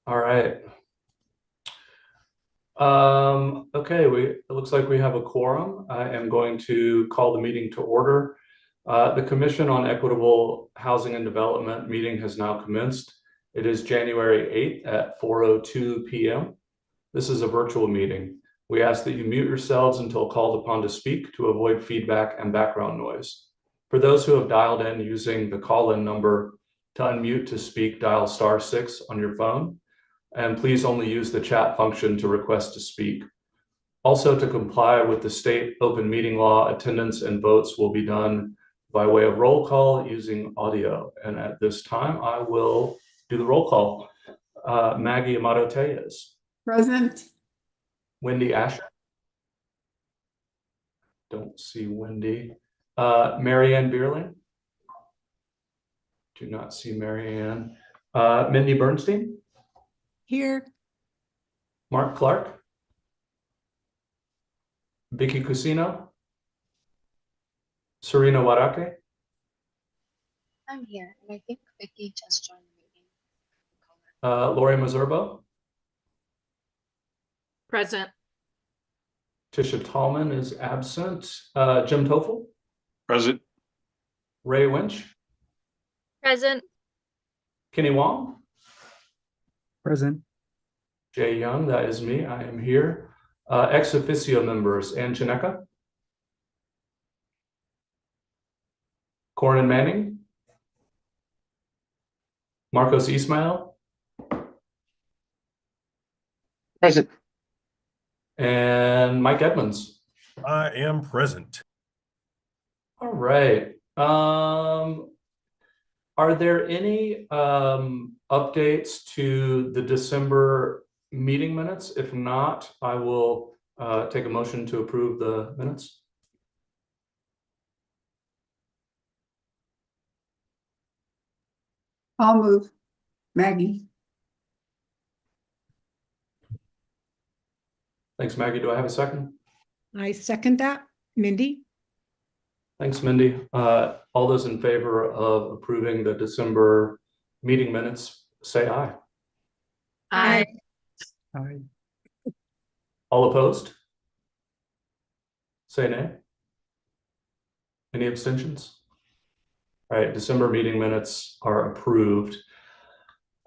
All right. Okay, it looks like we have a quorum. I am going to call the meeting to order. The Commission on Equitable Housing and Development meeting has now commenced. It is January 8th at 4:02 p.m. This is a virtual meeting. We ask that you mute yourselves until called upon to speak to avoid feedback and background noise. For those who have dialed in using the call-in number, to unmute to speak, dial *6 on your phone. And please only use the chat function to request to speak. Also, to comply with the state open meeting law, attendance and votes will be done by way of roll call using audio. And at this time, I will do the roll call. Maggie Amato Tellez. Present. Wendy Asher. Don't see Wendy. Marianne Bierling. Do not see Marianne. Mindy Bernstein. Here. Mark Clark. Vicky Cusino. Serena Warake. I'm here, and I think Vicky just joined the meeting. Lori Mazurbo. Present. Tisha Tallman is absent. Jim Toffel. Present. Ray Winch. Present. Kenny Wong. Present. Jay Young, that is me. I am here. Ex officio members, Ann Chineka. Corin Manning. Marcos Ismail. Present. And Mike Edmonds. I am present. All right. Are there any updates to the December meeting minutes? If not, I will take a motion to approve the minutes. I'll move. Maggie. Thanks, Maggie. Do I have a second? I second that. Mindy? Thanks, Mindy. All those in favor of approving the December meeting minutes, say aye. Aye. Aye. All opposed? Say nay. Any abstentions? All right, December meeting minutes are approved.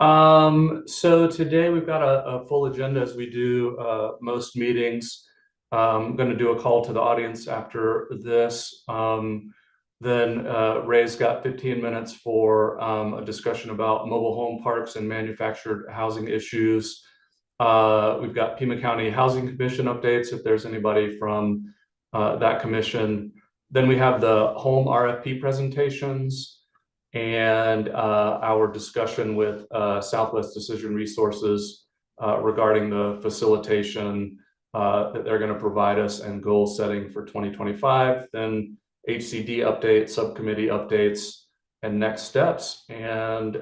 So today we've got a full agenda as we do most meetings. I'm going to do a call to the audience after this. Then Ray's got 15 minutes for a discussion about mobile home parks and manufactured housing issues. We've got Pima County Housing Commission updates if there's anybody from that commission. Then we have the home RFP presentations and our discussion with Southwest Decision Resources regarding the facilitation that they're going to provide us and goal setting for 2025. Then HCD updates, subcommittee updates, and next steps. And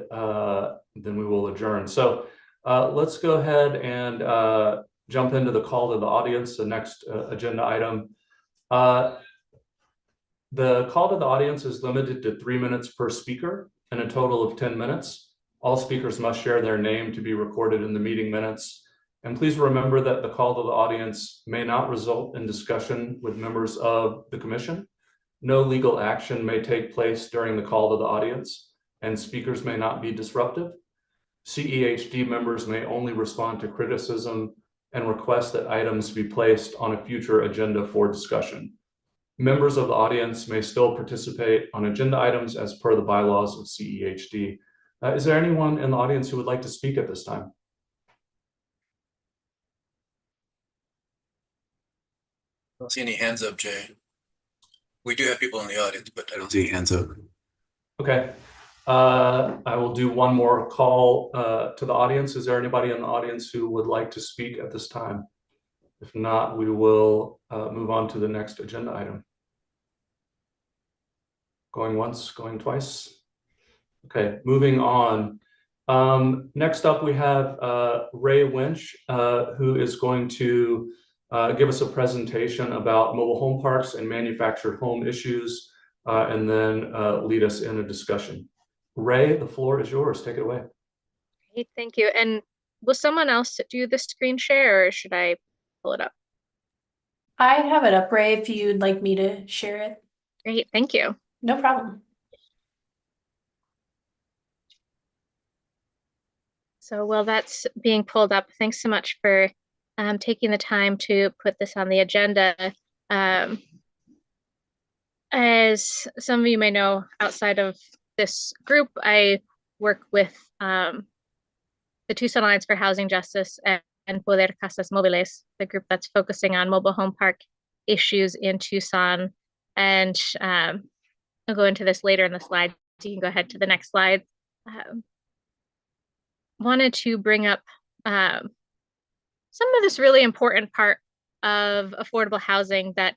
then we will adjourn. So let's go ahead and jump into the call to the audience, the next agenda item. The call to the audience is limited to 3 minutes per speaker and a total of 10 minutes. All speakers must share their name to be recorded in the meeting minutes. And please remember that the call to the audience may not result in discussion with members of the commission. No legal action may take place during the call to the audience, and speakers may not be disruptive. CEHD members may only respond to criticism and request that items be placed on a future agenda for discussion. Members of the audience may still participate on agenda items as per the bylaws of CEHD. Is there anyone in the audience who would like to speak at this time? I don't see any hands up, Jay. We do have people in the audience, but I don't see hands up. Okay. I will do one more call to the audience. Is there anybody in the audience who would like to speak at this time? If not, we will move on to the next agenda item. Going once, going twice. Okay, moving on. Next up, we have Ray Winch, who is going to give us a presentation about mobile home parks and manufactured home issues, and then lead us in a discussion. Ray, the floor is yours. Take it away. Thank you. And will someone else do the screen share or should I pull it up? I have it up, Ray, if you'd like me to share it. Great, thank you. No problem. So while that's being pulled up, thanks so much for taking the time to put this on the agenda. As some of you may know, outside of this group, I work with the Tucson Alliance for Housing Justice and Poder Casas Móviles, the group that's focusing on mobile home park issues in Tucson. And I'll go into this later in the slide. So you can go ahead to the next slide. Wanted to bring up some of this really important part of affordable housing that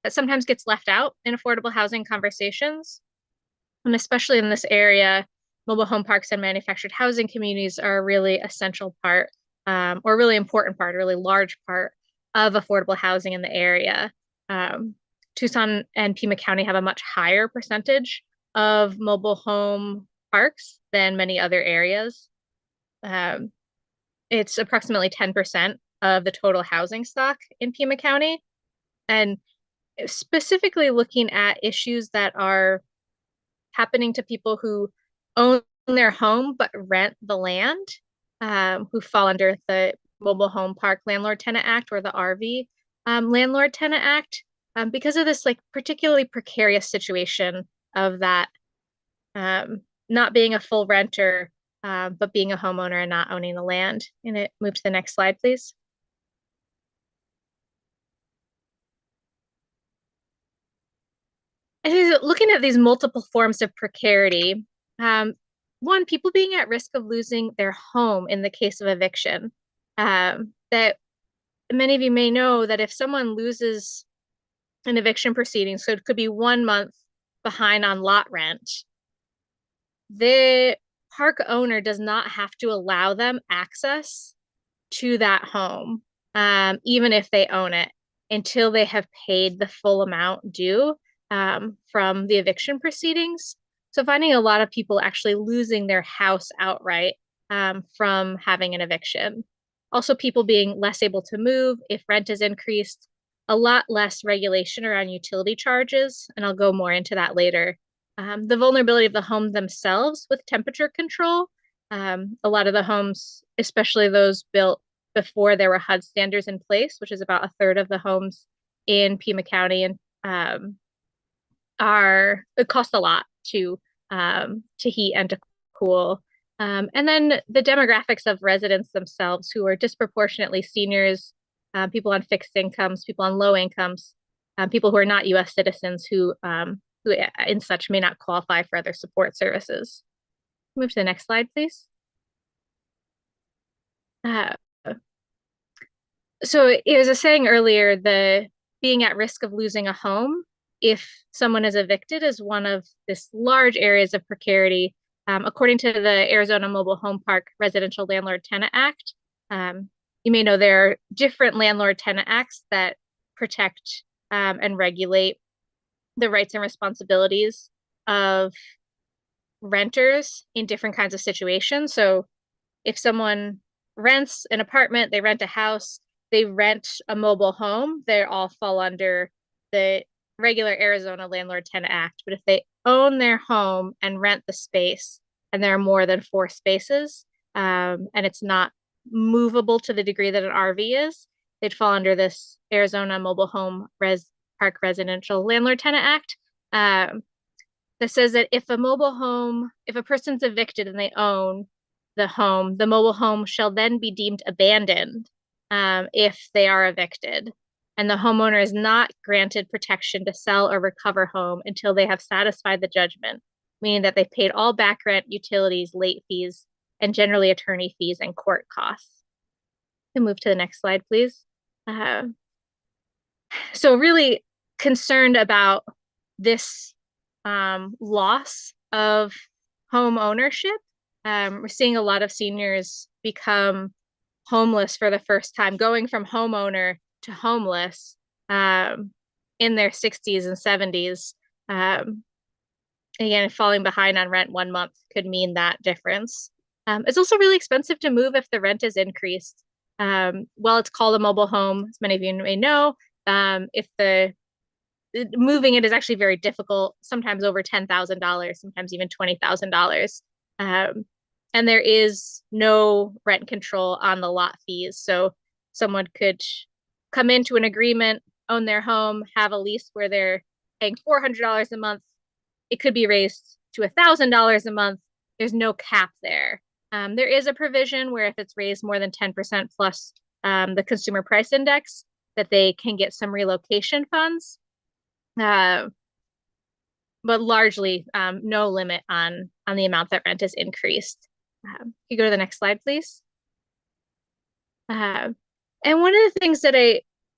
sometimes gets left out in affordable housing conversations. And especially in this area, mobile home parks and manufactured housing communities are a really essential part, or really important part, a really large part of affordable housing in the area. Tucson and Pima County have a much higher percentage of mobile home parks than many other areas. It's approximately 10% of the total housing stock in Pima County. And specifically looking at issues that are happening to people who own their home but rent the land, who fall under the Mobile Home Park Landlord Tenant Act or the RV Landlord Tenant Act, because of this like particularly precarious situation of that not being a full renter, but being a homeowner and not owning the land. And it move to the next slide, please. And looking at these multiple forms of precarity, one, people being at risk of losing their home in the case of eviction. That many of you may know that if someone loses an eviction proceeding, so it could be 1 month behind on lot rent, the park owner does not have to allow them access to that home, even if they own it, until they have paid the full amount due from the eviction proceedings. So finding a lot of people actually losing their house outright from having an eviction. Also, people being less able to move if rent is increased, a lot less regulation around utility charges, and I'll go more into that later. The vulnerability of the home themselves with temperature control. A lot of the homes, especially those built before there were HUD standards in place, which is about a third of the homes in Pima County, and it costs a lot to heat and to cool. And then the demographics of residents themselves, who are disproportionately seniors, people on fixed incomes, people on low incomes, people who are not U.S. citizens who in such may not qualify for other support services. Move to the next slide, please. So as I was saying earlier, the being at risk of losing a home if someone is evicted is one of this large areas of precarity. According to the Arizona Mobile Home Park Residential Landlord Tenant Act, you may know there are different landlord tenant acts that protect and regulate the rights and responsibilities of renters in different kinds of situations. So if someone rents an apartment, they rent a house, they rent a mobile home, they all fall under the regular Arizona Landlord Tenant Act. But if they own their home and rent the space, and there are more than 4 spaces, and it's not movable to the degree that an RV is, they'd fall under this Arizona Mobile Home Park Residential Landlord Tenant Act. That says that if a person's evicted and they own the home, the mobile home shall then be deemed abandoned if they are evicted. And the homeowner is not granted protection to sell or recover home until they have satisfied the judgment, meaning that they've paid all back rent, utilities, late fees, and generally attorney fees and court costs. Can move to the next slide, please. So really concerned about this loss of home ownership. We're seeing a lot of seniors become homeless for the first time, going from homeowner to homeless in their 60s and 70s. Again, falling behind on rent 1 month could mean that difference. It's also really expensive to move if the rent is increased. Well, it's called a mobile home, as many of you may know. If moving it is actually very difficult, sometimes over $10,000, sometimes even $20,000. And there is no rent control on the lot fees. So someone could come into an agreement, own their home, have a lease where they're paying $400 a month. It could be raised to $1,000 a month. There's no cap there. There is a provision where if it's raised more than 10% plus the consumer price index, that they can get some relocation funds. But largely no limit on the amount that rent is increased. You go to the next slide, please. And one of the things that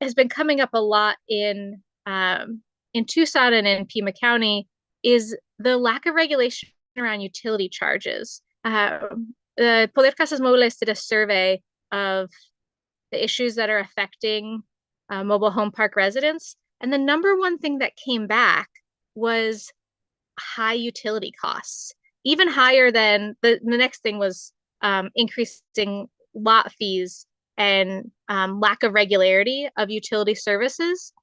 has been coming up a lot in Tucson and in Pima County is the lack of regulation around utility charges. The Poder Casas Móviles did a survey of the issues that are affecting mobile home park residents. And the number one thing that came back was high utility costs, even higher than the next thing was increasing lot fees and lack of regularity of utility services.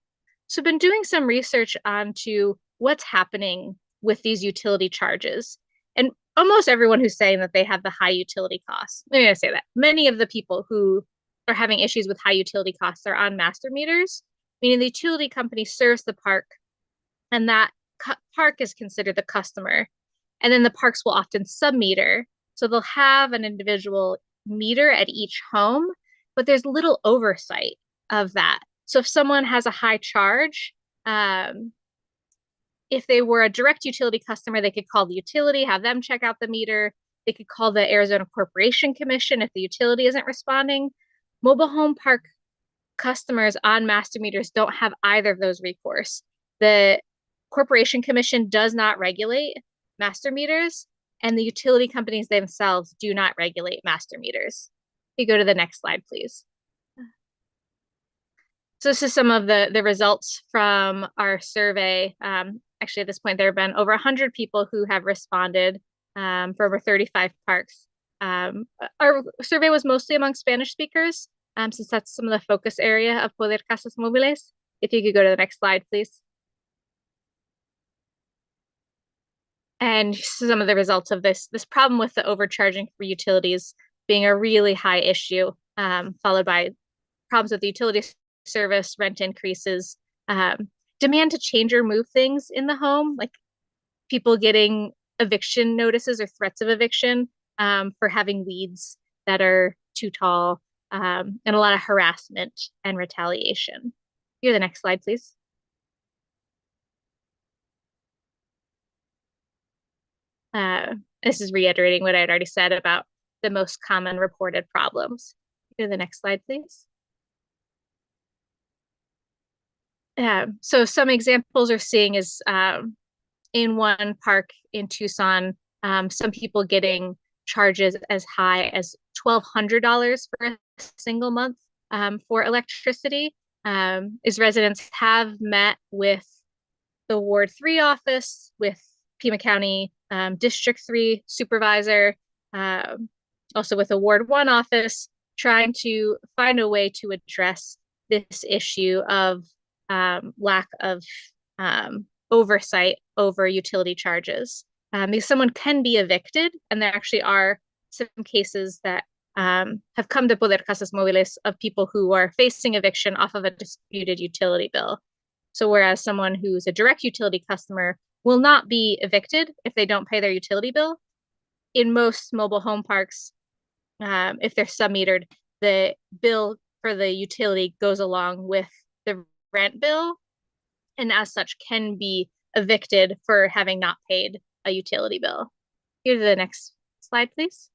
So I've been doing some research onto what's happening with these utility charges. And almost everyone who's saying that they have the high utility costs, I'm going to say that many of the people who are having issues with high utility costs are on master meters, meaning the utility company serves the park and that park is considered the customer. And then the parks will often sub-meter. So they'll have an individual meter at each home, but there's little oversight of that. So if someone has a high charge, if they were a direct utility customer, they could call the utility, have them check out the meter. They could call the Arizona Corporation Commission if the utility isn't responding. Mobile home park customers on master meters don't have either of those recourse. The Corporation Commission does not regulate master meters, and the utility companies themselves do not regulate master meters. You go to the next slide, please. So this is some of the results from our survey. Actually, at this point, there have been over 100 people who have responded for over 35 parks. Our survey was mostly among Spanish speakers, since that's some of the focus area of Poder Casas Móviles. If you could go to the next slide, please. And some of the results of this problem with the overcharging for utilities being a really high issue, followed by problems with the utility service, rent increases, demand to change or move things in the home, like people getting eviction notices or threats of eviction for having weeds that are too tall, and a lot of harassment and retaliation. You're the next slide, please. This is reiterating what I had already said about the most common reported problems. Go to the next slide, please. So some examples we're seeing is in one park in Tucson, some people getting charges as high as $1,200 for a single month for electricity. As residents have met with the Ward 3 office, with Pima County District 3 supervisor, also with the Ward 1 office, trying to find a way to address this issue of lack of oversight over utility charges. Because someone can be evicted, and there actually are some cases that have come to Poder Casas Móviles of people who are facing eviction off of a disputed utility bill. So whereas someone who's a direct utility customer will not be evicted if they don't pay their utility bill, in most mobile home parks, if they're sub-metered, the bill for the utility goes along with the rent bill, and as such can be evicted for having not paid a utility bill. Go to the next slide, please.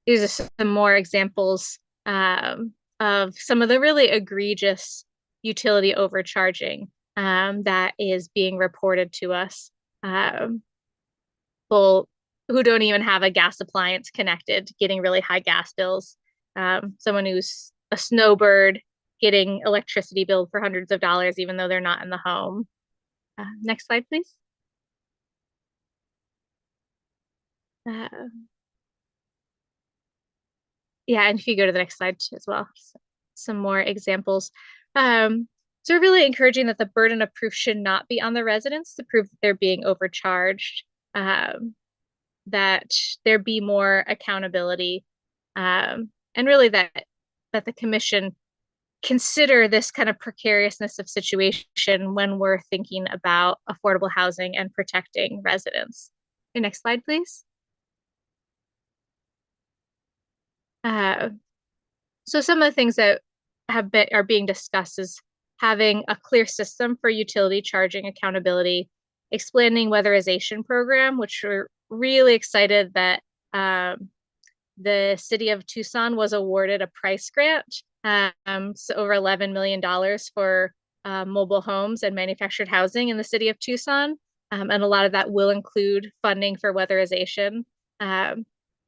These are some more examples of some of the really egregious utility overcharging that is being reported to us. People who don't even have a gas appliance connected, getting really high gas bills. Someone who's a snowbird getting electricity billed for hundreds of dollars, even though they're not in the home. Next slide, please. Uh, yeah, and if you go to the next slide as well, some more examples. So we're really encouraging that the burden of proof should not be on the residents to prove that they're being overcharged, that there be more accountability, and really that the commission consider this kind of precariousness of situation when we're thinking about affordable housing and protecting residents. Your next slide, please. So some of the things that are being discussed is having a clear system for utility charging accountability, explaining weatherization program, which we're really excited that the city of Tucson was awarded a price grant, so over $11 million for mobile homes and manufactured housing in the city of Tucson. And a lot of that will include funding for weatherization.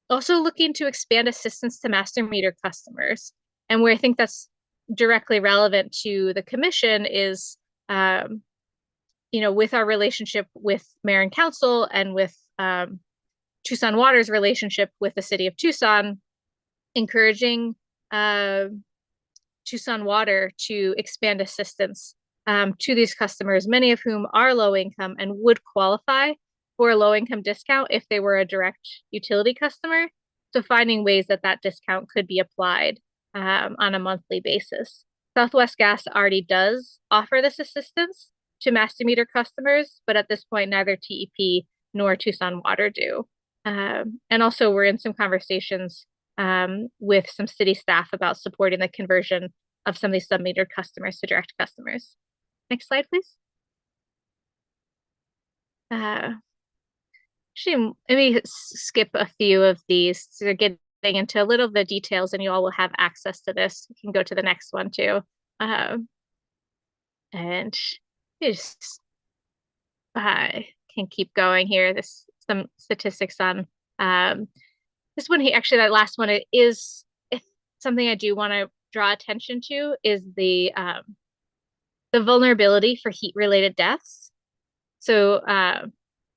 Also looking to expand assistance to master meter customers. And where I think that's directly relevant to the commission is, with our relationship with mayor and council and with Tucson Water's relationship with the city of Tucson, encouraging Tucson Water to expand assistance to these customers, many of whom are low income and would qualify for a low income discount if they were a direct utility customer. So finding ways that discount could be applied on a monthly basis. Southwest Gas already does offer this assistance to master meter customers, but at this point, neither TEP nor Tucson Water do. And also we're in some conversations with some city staff about supporting the conversion of some of these sub-metered customers to direct customers. Next slide, please. Actually, let me skip a few of these. So they're getting into a little of the details, and you all will have access to this. You can go to the next one too. And just I can keep going here. Some statistics on this one here. Actually, that last one is something I do want to draw attention to is the vulnerability for heat-related deaths. So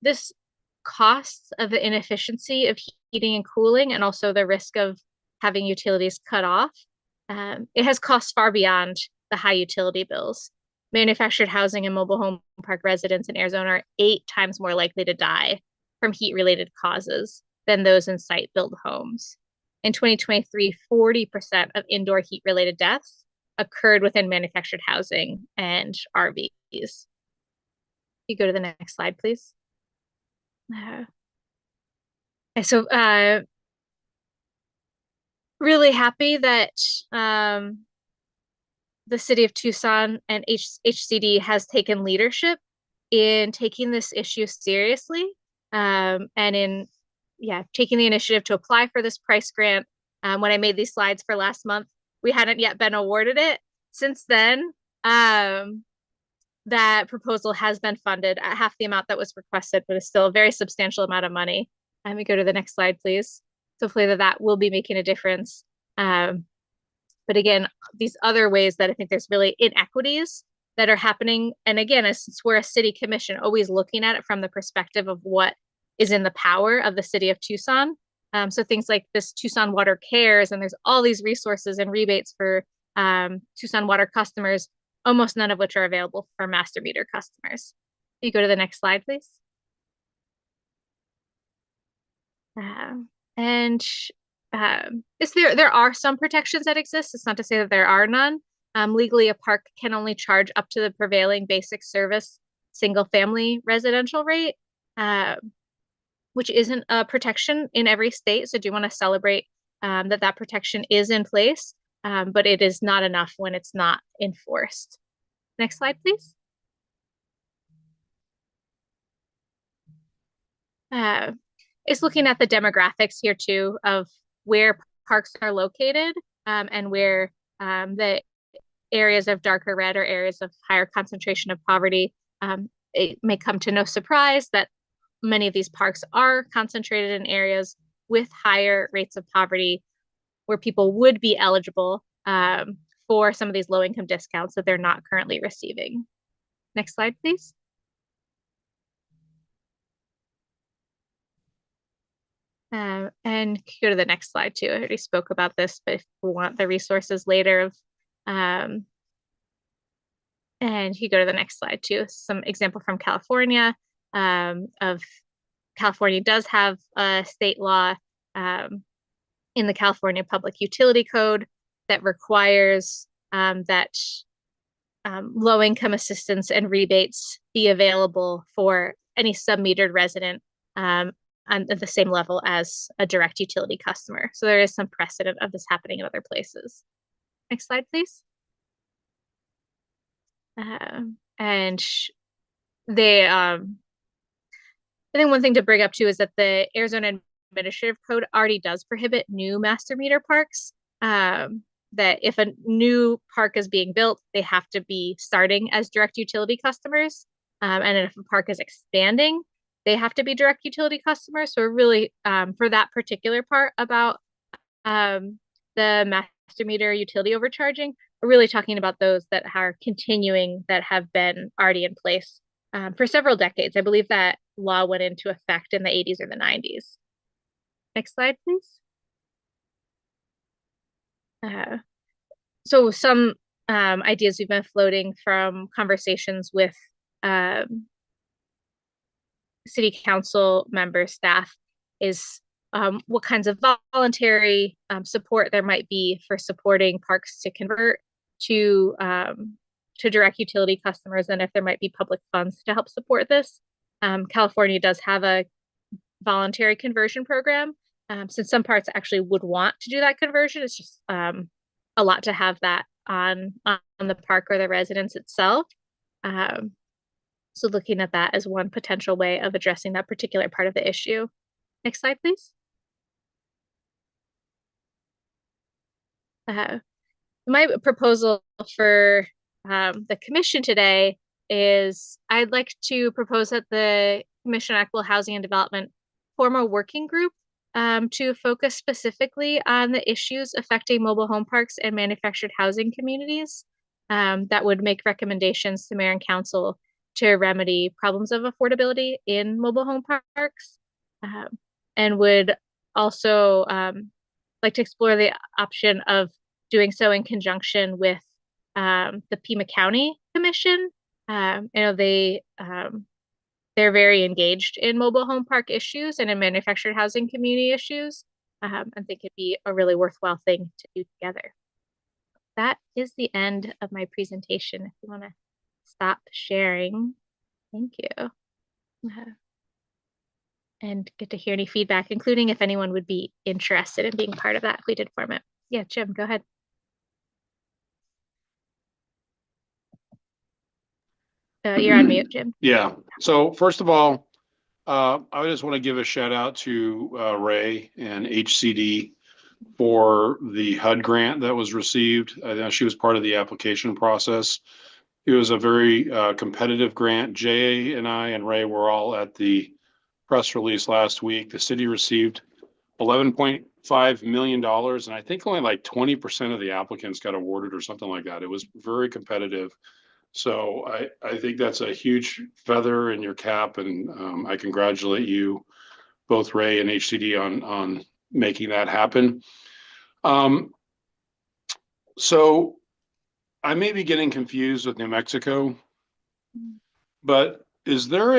this costs of the inefficiency of heating and cooling, and also the risk of having utilities cut off. It has costs far beyond the high utility bills. Manufactured housing and mobile home park residents in Arizona are 8 times more likely to die from heat-related causes than those in site-built homes. In 2023, 40% of indoor heat-related deaths occurred within manufactured housing and RVs. You go to the next slide, please. So really happy that the city of Tucson and HCD has taken leadership in taking this issue seriously, and in taking the initiative to apply for this price grant. When I made these slides for last month, we hadn't yet been awarded it. Since then, that proposal has been funded at half the amount that was requested, but it's still a very substantial amount of money. Let me go to the next slide, please. So hopefully that will be making a difference. But again, these other ways that I think there's really inequities that are happening. And again, since we're a city commission, always looking at it from the perspective of what is in the power of the city of Tucson. So things like this Tucson Water Cares, and there's all these resources and rebates for Tucson Water customers, almost none of which are available for master meter customers. You go to the next slide, please. There are some protections that exist. It's not to say that there are none. Legally, a park can only charge up to the prevailing basic service single-family residential rate, which isn't a protection in every state. So I do want to celebrate that protection is in place, but it is not enough when it's not enforced. Next slide, please. It's looking at the demographics here too of where parks are located, and where the areas of darker red are areas of higher concentration of poverty. It may come to no surprise that many of these parks are concentrated in areas with higher rates of poverty, where people would be eligible for some of these low-income discounts that they're not currently receiving. Next slide, please. And go to the next slide too. I already spoke about this, but if we want the resources later of, and you go to the next slide too. Some example from California of California does have a state law in the California Public Utility Code that requires that low-income assistance and rebates be available for any sub-metered resident at the same level as a direct utility customer. So there is some precedent of this happening in other places. Next slide, please. And they, I think one thing to bring up too is that the Arizona Administrative Code already does prohibit new master meter parks. That if a new park is being built, they have to be starting as direct utility customers. And if a park is expanding, they have to be direct utility customers. So we're really, for that particular part about the master meter utility overcharging, we're really talking about those that are continuing, that have been already in place for several decades. I believe that law went into effect in the 80s or the 90s. Next slide, please. So some ideas we've been floating from conversations with city council member staff is what kinds of voluntary support there might be for supporting parks to convert to direct utility customers, and if there might be public funds to help support this. California does have a voluntary conversion program. Since some parts actually would want to do that conversion, it's just a lot to have that on the park or the residence itself. So looking at that as one potential way of addressing that particular part of the issue. Next slide, please. My proposal for the commission today is I'd like to propose that the Commission on Equitable Housing and Development form a working group to focus specifically on the issues affecting mobile home parks and manufactured housing communities that would make recommendations to mayor and council to remedy problems of affordability in mobile home parks, and would also like to explore the option of doing so in conjunction with the Pima County Commission. You know, they're very engaged in mobile home park issues and in manufactured housing community issues. I think it'd be a really worthwhile thing to do together. That is the end of my presentation. If you want to stop sharing, thank you. And get to hear any feedback, including if anyone would be interested in being part of that if we did form it. Yeah, Jim, go ahead. You're on mute, Jim. Yeah. So first of all, I just want to give a shout out to Ray and HCD for the HUD grant that was received. I know she was part of the application process. It was a very competitive grant. Jay and I and Ray were all at the press release last week. The city received $11.5 million, and I think only like 20% of the applicants got awarded or something like that. It was very competitive. So I think that's a huge feather in your cap, and I congratulate you, both Ray and HCD, on making that happen. So I may be getting confused with New Mexico, but is there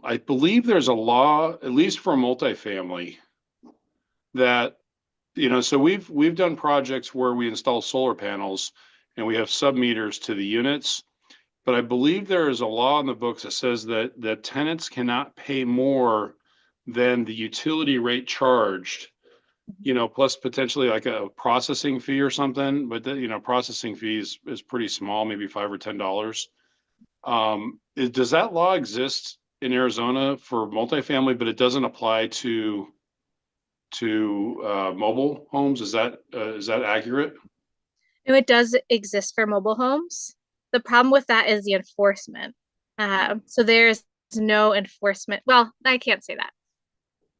I believe there's a law, at least for multifamily, that, you know, so we've done projects where we install solar panels and we have sub meters to the units. But I believe there is a law in the books that says that tenants cannot pay more than the utility rate charged, you know, plus potentially like a processing fee or something. But the, you know, processing fees is pretty small, maybe $5 or $10. Does that law exist in Arizona for multifamily, but it doesn't apply to mobile homes? Is that accurate? No, it does exist for mobile homes. The problem with that is the enforcement. So there's no enforcement. Well, I can't say that.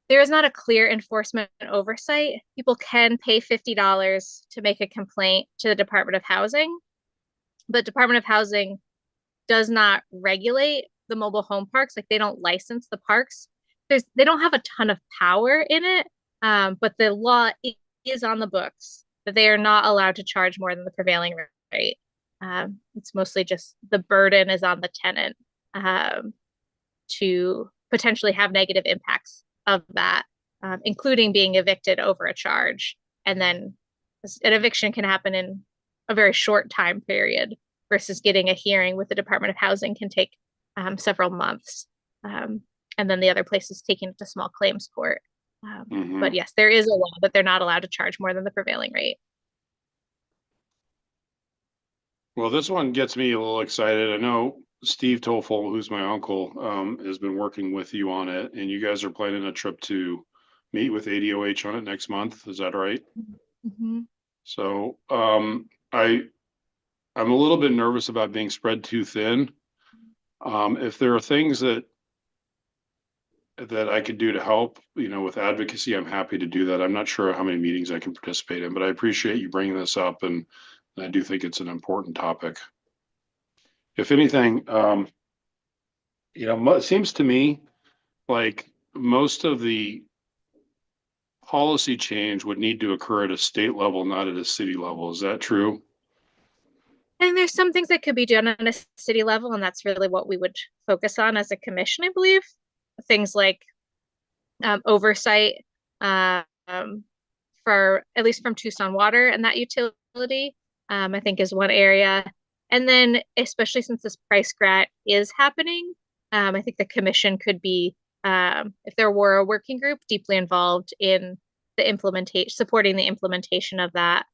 There is not a clear enforcement oversight. People can pay $50 to make a complaint to the Department of Housing, but Department of Housing does not regulate the mobile home parks. Like, they don't license the parks. They don't have a ton of power in it. but the law is on the books that they are not allowed to charge more than the prevailing rate. It's mostly just the burden is on the tenant to potentially have negative impacts of that, including being evicted over a charge. And then an eviction can happen in a very short time period versus getting a hearing with the Department of Housing can take several months. And then the other place is taking it to small claims court. But yes, there is a law that they're not allowed to charge more than the prevailing rate. Well, this one gets me a little excited. I know Steve Toffel, who's my uncle, has been working with you on it, and you guys are planning a trip to meet with ADOH on it next month. Is that right? Mm-hmm. So, I'm a little bit nervous about being spread too thin. If there are things that I could do to help, with advocacy, I'm happy to do that. I'm not sure how many meetings I can participate in, but I appreciate you bringing this up, and I do think it's an important topic. If anything, it seems to me like most of the policy change would need to occur at a state level, not at a city level. Is that true? And there's some things that could be done on a city level, and that's really what we would focus on as a commission, I believe. Things like oversight for at least from Tucson Water and that utility, I think is one area. And then, especially since this price grant is happening, I think the commission could be, if there were a working group, deeply involved in the implementation, supporting the implementation of that.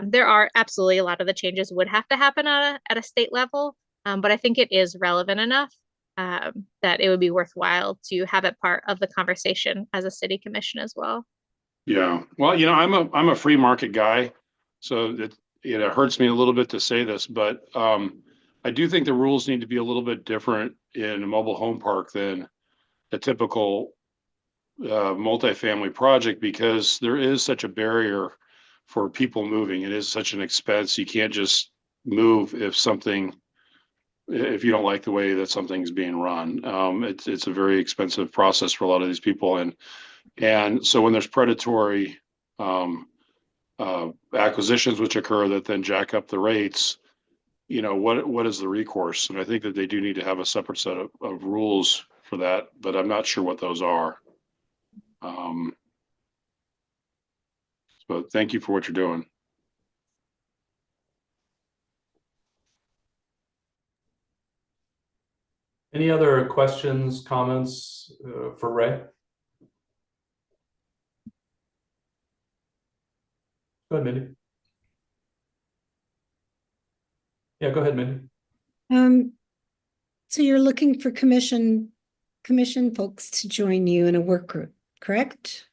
There are absolutely a lot of the changes would have to happen at a state level, but I think it is relevant enough that it would be worthwhile to have it part of the conversation as a city commission as well. Yeah. Well, I'm a free market guy, so it hurts me a little bit to say this, but I do think the rules need to be a little bit different in a mobile home park than a typical multifamily project, because there is such a barrier for people moving. It is such an expense. You can't just move if you don't like the way that something's being run. It's a very expensive process for a lot of these people, and so when there's predatory acquisitions which occur that then jack up the rates, what is the recourse? And I think that they do need to have a separate set of rules for that, but I'm not sure what those are. So thank you for what you're doing. Any other questions, comments for Ray? Go ahead, Mindy. Yeah, go ahead, Mindy. So you're looking for commission folks to join you in a work group, correct?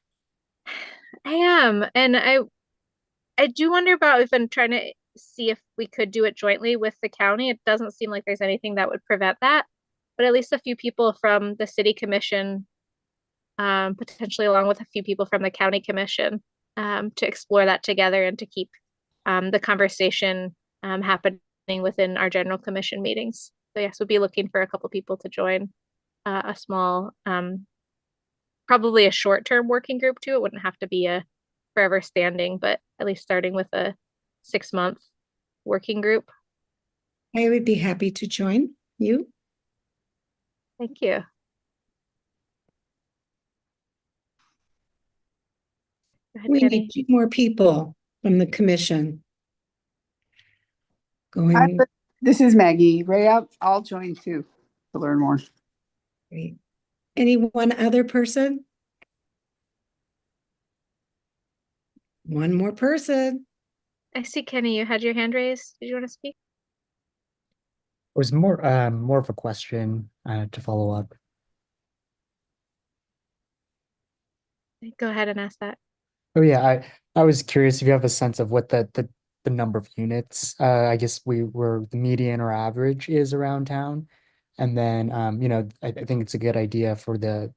I am, and I do wonder about, we've been trying to see if we could do it jointly with the county. It doesn't seem like there's anything that would prevent that, but at least a few people from the city commission, potentially along with a few people from the county commission, to explore that together and to keep the conversation happening within our general commission meetings. So yes, we'll be looking for a couple people to join a small, probably a short-term working group too. It wouldn't have to be a forever standing, but at least starting with a 6-month working group. I would be happy to join you. Thank you. Go ahead, We Kenny. need 2 more people from the commission. Going. This is Maggie. Ray, I'll join too to learn more. Great. Any one other person? One more person. I see, Kenny, you had your hand raised. Did you want to speak? It was more of a question to follow up. Go ahead and ask that. Oh yeah, I was curious if you have a sense of what the number of units, I guess the median or average is around town. And then I think it's a good idea for the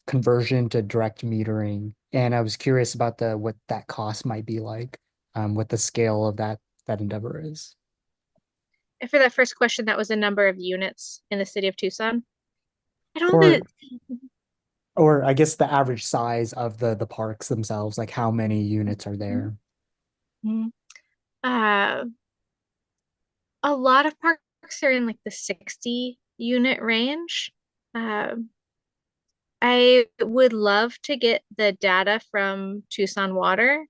conversion to direct metering. And I was curious about what that cost might be like, what the scale of that endeavor is. And for that first question, that was a number of units in the city of Tucson. I don't Or, know that Or I guess the average size of the parks themselves, like how many units are there? Mhm. Uh, a lot of parks are in like the 60 unit range. Um, I would love to get the data from Tucson Water,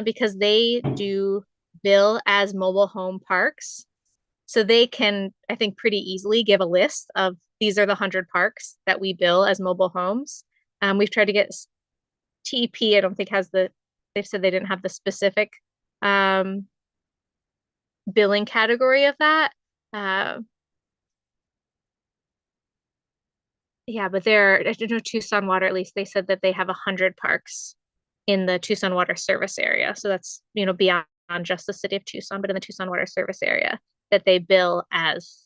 because they do bill as mobile home parks. So they can, I think, pretty easily give a list of these are the 100 parks that we bill as mobile homes. We've tried to get TEP, I don't think has they've said they didn't have the specific um, billing category of that. Uh, yeah, but I don't know, Tucson Water, at least they said that they have 100 parks in the Tucson Water service area. So that's, beyond just the city of Tucson, but in the Tucson Water service area that they bill as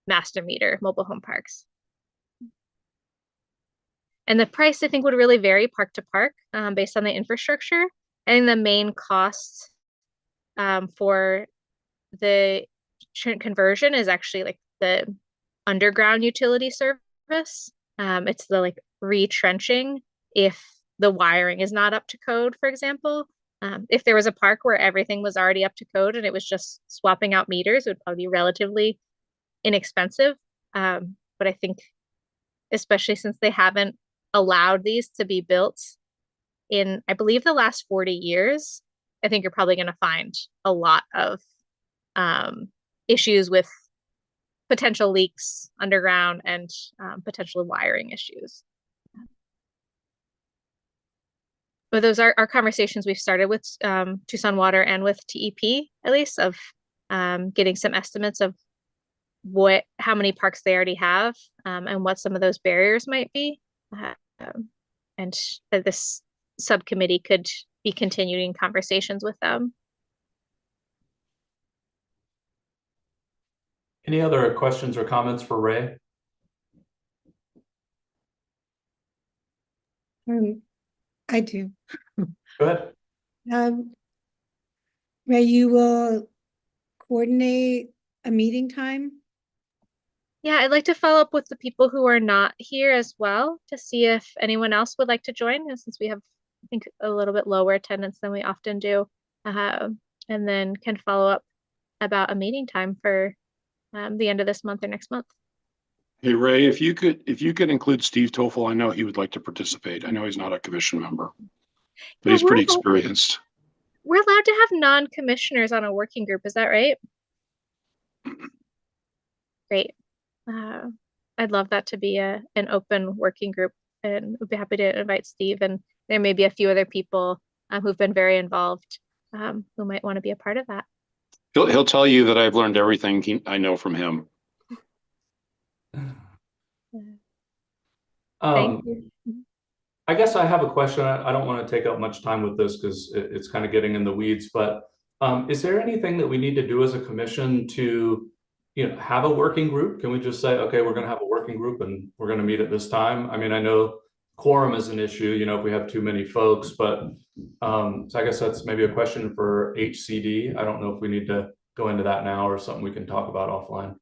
master meter mobile home parks. And the price, I think, would really vary park to park, based on the infrastructure. I think the main cost for the conversion is actually like the underground utility service. It's the like retrenching if the wiring is not up to code, for example. If there was a park where everything was already up to code and it was just swapping out meters, it would probably be relatively inexpensive. But I think, especially since they haven't allowed these to be built in, I believe, the last 40 years, I think you're probably going to find a lot of issues with potential leaks underground and potential wiring issues. But those are our conversations we've started with Tucson Water and with TEP, at least, of getting some estimates of how many parks they already have, and what some of those barriers might be. And this subcommittee could be continuing conversations with them. Any other questions or comments for Ray? I do. Go ahead. Ray, you will coordinate a meeting time? Yeah, I'd like to follow up with the people who are not here as well to see if anyone else would like to join. And since we have, I think, a little bit lower attendance than we often do, and then can follow up about a meeting time for the end of this month or next month. Hey, Ray, if you could include Steve Toffel, I know he would like to participate. I know he's not a commission member, but Yeah, he's pretty experienced. We're allowed to have non-commissioners on a working group, is that right? Great. I'd love that to be an open working group, and would be happy to invite Steve, and there may be a few other people who've been very involved, who might want to be a part of that. He'll tell you that I've learned everything I know from him. Thank you. I guess I have a question. I don't want to take up much time with this because it's kind of getting in the weeds, but is there anything that we need to do as a commission to, have a working group? Can we just say, okay, we're going to have a working group and we're going to meet at this time? I mean, I know quorum is an issue, if we have too many folks, but so I guess that's maybe a question for HCD. I don't know if we need to go into that now or something we can talk about offline.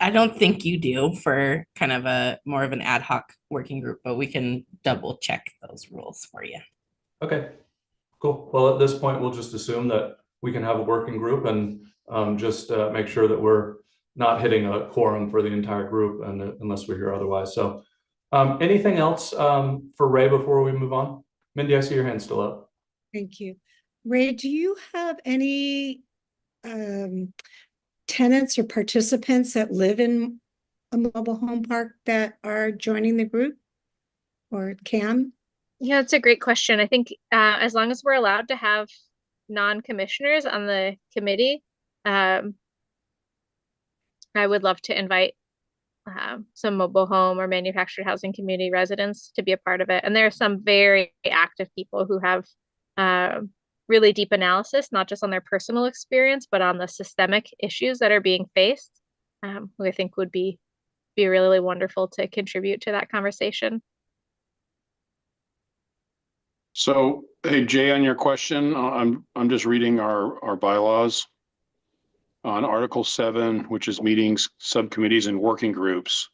I don't think you do for kind of a more of an ad hoc working group, but we can double check those rules for you. Okay, cool. Well, at this point, we'll just assume that we can have a working group and just make sure that we're not hitting a quorum for the entire group, and unless we hear otherwise. So anything else for Ray before we move on? Mindy, I see your hand still up. Thank you. Ray, do you have any tenants or participants that live in a mobile home park that are joining the group or can? Yeah, it's a great question. I think as long as we're allowed to have non-commissioners on the committee, I would love to invite some mobile home or manufactured housing community residents to be a part of it. And there are some very active people who have really deep analysis, not just on their personal experience, but on the systemic issues that are being faced, who I think would be really wonderful to contribute to that conversation. So, hey, Jay, on your question, I'm just reading our bylaws on Article 7, which is meetings, subcommittees, and working groups.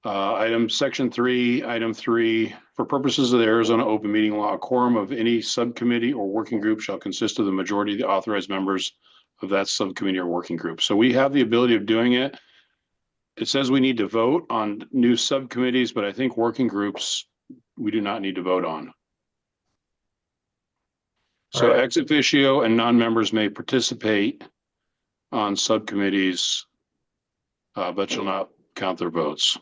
Section 3, item 3, for purposes of the Arizona open meeting law, a quorum of any subcommittee or working group shall consist of the majority of the authorized members of that subcommittee or working group. So we have the ability of doing it. It says we need to vote on new subcommittees, but I think working groups, we do not need to vote on. So Right. ex officio and non-members may participate on subcommittees, but shall not count their votes.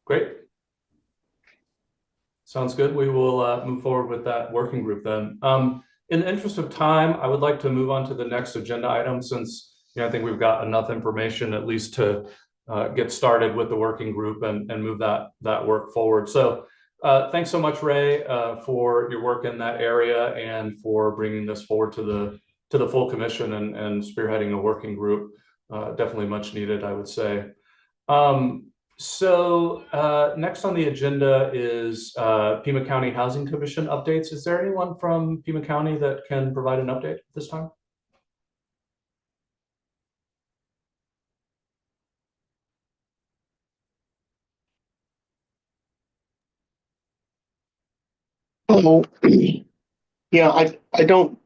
Great. Sounds good. We will move forward with that working group then. In the interest of time, I would like to move on to the next agenda item since I think we've got enough information at least to get started with the working group and move that work forward. So thanks so much, Ray, for your work in that area and for bringing this forward to the full commission and spearheading a working group. Definitely much needed, I would say. Next on the agenda is Pima County Housing Commission updates. Is there anyone from Pima County that can provide an update at this time? Oh, yeah, I don't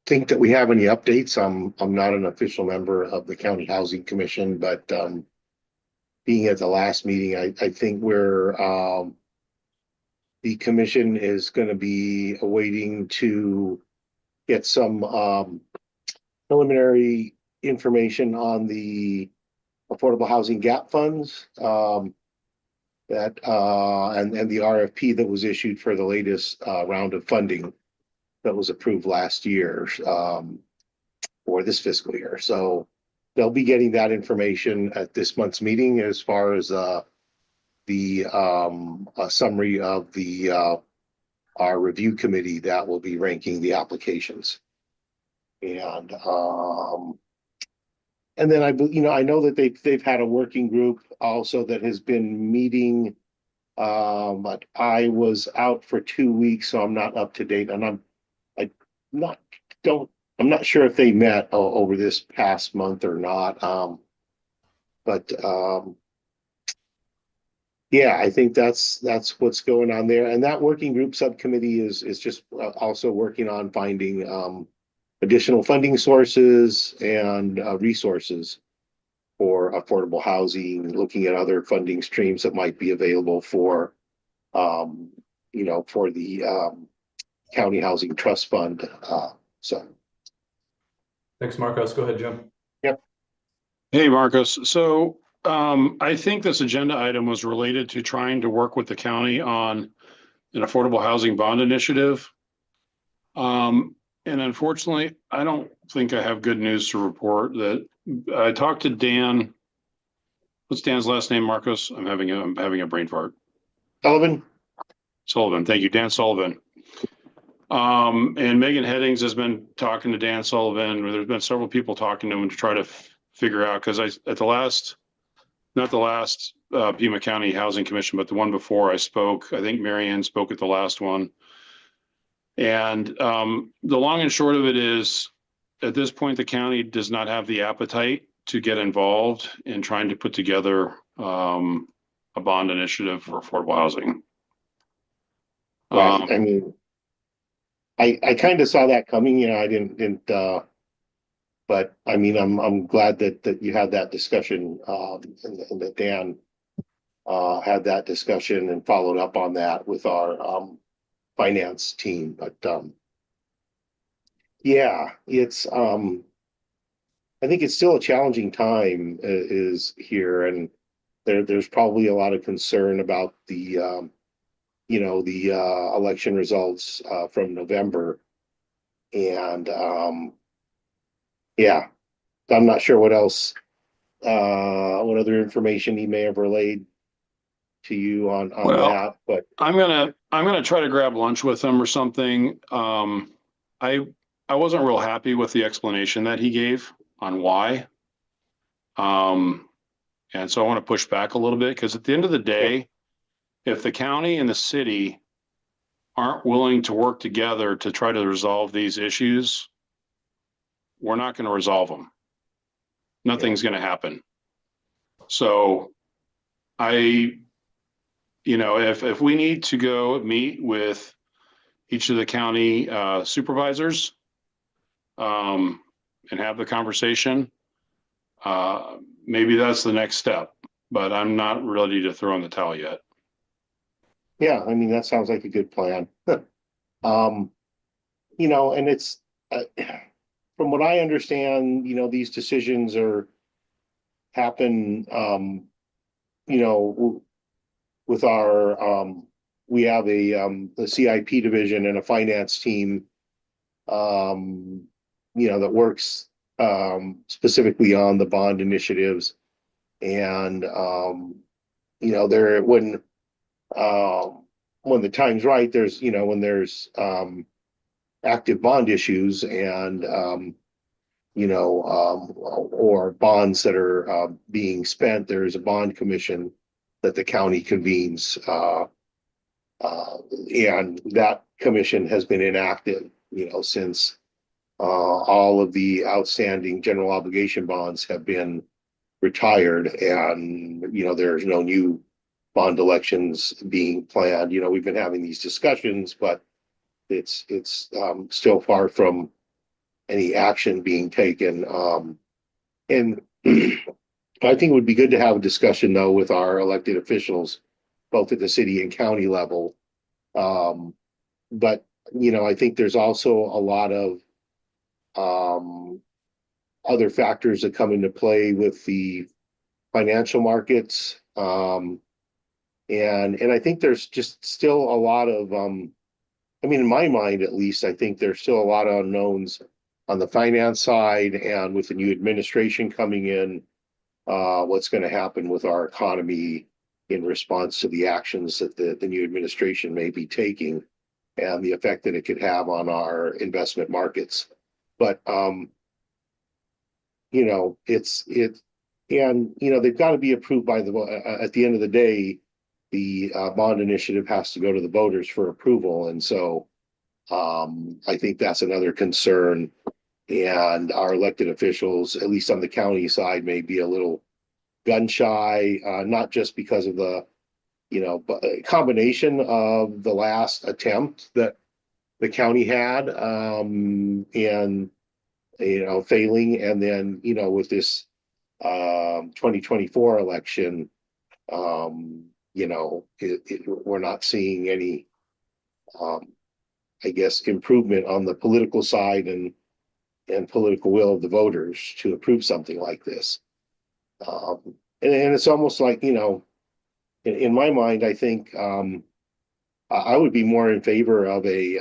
think that we have any updates. I'm not an official member of the County Housing Commission, but being at the last meeting, I think the commission is going to be awaiting to get some preliminary information on the affordable housing gap funds and the RFP that was issued for the latest round of funding that was approved last year for this fiscal year. So they'll be getting that information at this month's meeting as far as the summary of our review committee that will be ranking the applications. And then I know that they've had a working group also that has been meeting, but I was out for 2 weeks, so I'm not up to date, and I'm not sure if they met over this past month or not. Yeah, I think that's what's going on there. And that working group subcommittee is just also working on finding additional funding sources and resources for affordable housing, looking at other funding streams that might be available for for the County Housing Trust Fund. Thanks, Marcos. Go ahead, Jim. Yep. Hey, Marcos. So I think this agenda item was related to trying to work with the county on an affordable housing bond initiative. And unfortunately, I don't think I have good news to report. That I talked to Dan. What's Dan's last name, Marcos? I'm having a brain fart. Sullivan. Thank you, Dan Sullivan. And Megan Headings has been talking to Dan Sullivan. There's been several people talking to him to try to figure out, because at the last, not the last Pima County Housing Commission, but the one before I spoke, I think Marianne spoke at the last one. And the long and short of it is, at this point, the county does not have the appetite to get involved in trying to put together a bond initiative for affordable housing. Right. I mean, I kind of saw that coming. I didn't. But I mean, I'm glad that you had that discussion and that Dan had that discussion and followed up on that with our finance team. But yeah, it's I think it's still a challenging time is here, and there's probably a lot of concern about the election results from November, and yeah, I'm not sure what else, what other information he may have relayed to you on that, but I'm gonna try to grab lunch with him or something. I wasn't real happy with the explanation that he gave on why. And so I want to push back a little bit, because at the end of the day, if the county and the city aren't willing to work together to try to resolve these issues, we're not going to resolve them. Nothing's going to happen. So I, if we need to go meet with each of the county supervisors and have the conversation, maybe that's the next step, but I'm not ready to throw in the towel yet. Yeah, I mean, that sounds like a good plan. And it's, from what I understand, these decisions happen, with our, we have the CIP division and a finance team, that works, specifically on the bond initiatives. And, when the time's right, there's, when there's, active bond issues and, or bonds that are, being spent, there's a bond commission that the county convenes, and that commission has been inactive, since, all of the outstanding general obligation bonds have been retired and, there's no new bond elections being planned. We've been having these discussions, but it's still far from any action being taken. And I think it would be good to have a discussion though with our elected officials, both at the city and county level. But I think there's also a lot of other factors that come into play with the financial markets. And I think there's just still a lot of, in my mind, at least, I think there's still a lot of unknowns on the finance side, and with the new administration coming in, what's going to happen with our economy in response to the actions that the new administration may be taking and the effect that it could have on our investment markets. But, they've got to be approved by at the end of the day, the bond initiative has to go to the voters for approval. And so I think that's another concern. And our elected officials, at least on the county side, may be a little gun shy, not just because of the, but a combination of the last attempt that the county had, and, failing. And then, with this 2024 election, we're not seeing any, I guess, improvement on the political side and political will of the voters to approve something like this. And it's almost like, in my mind, I think I would be more in favor of the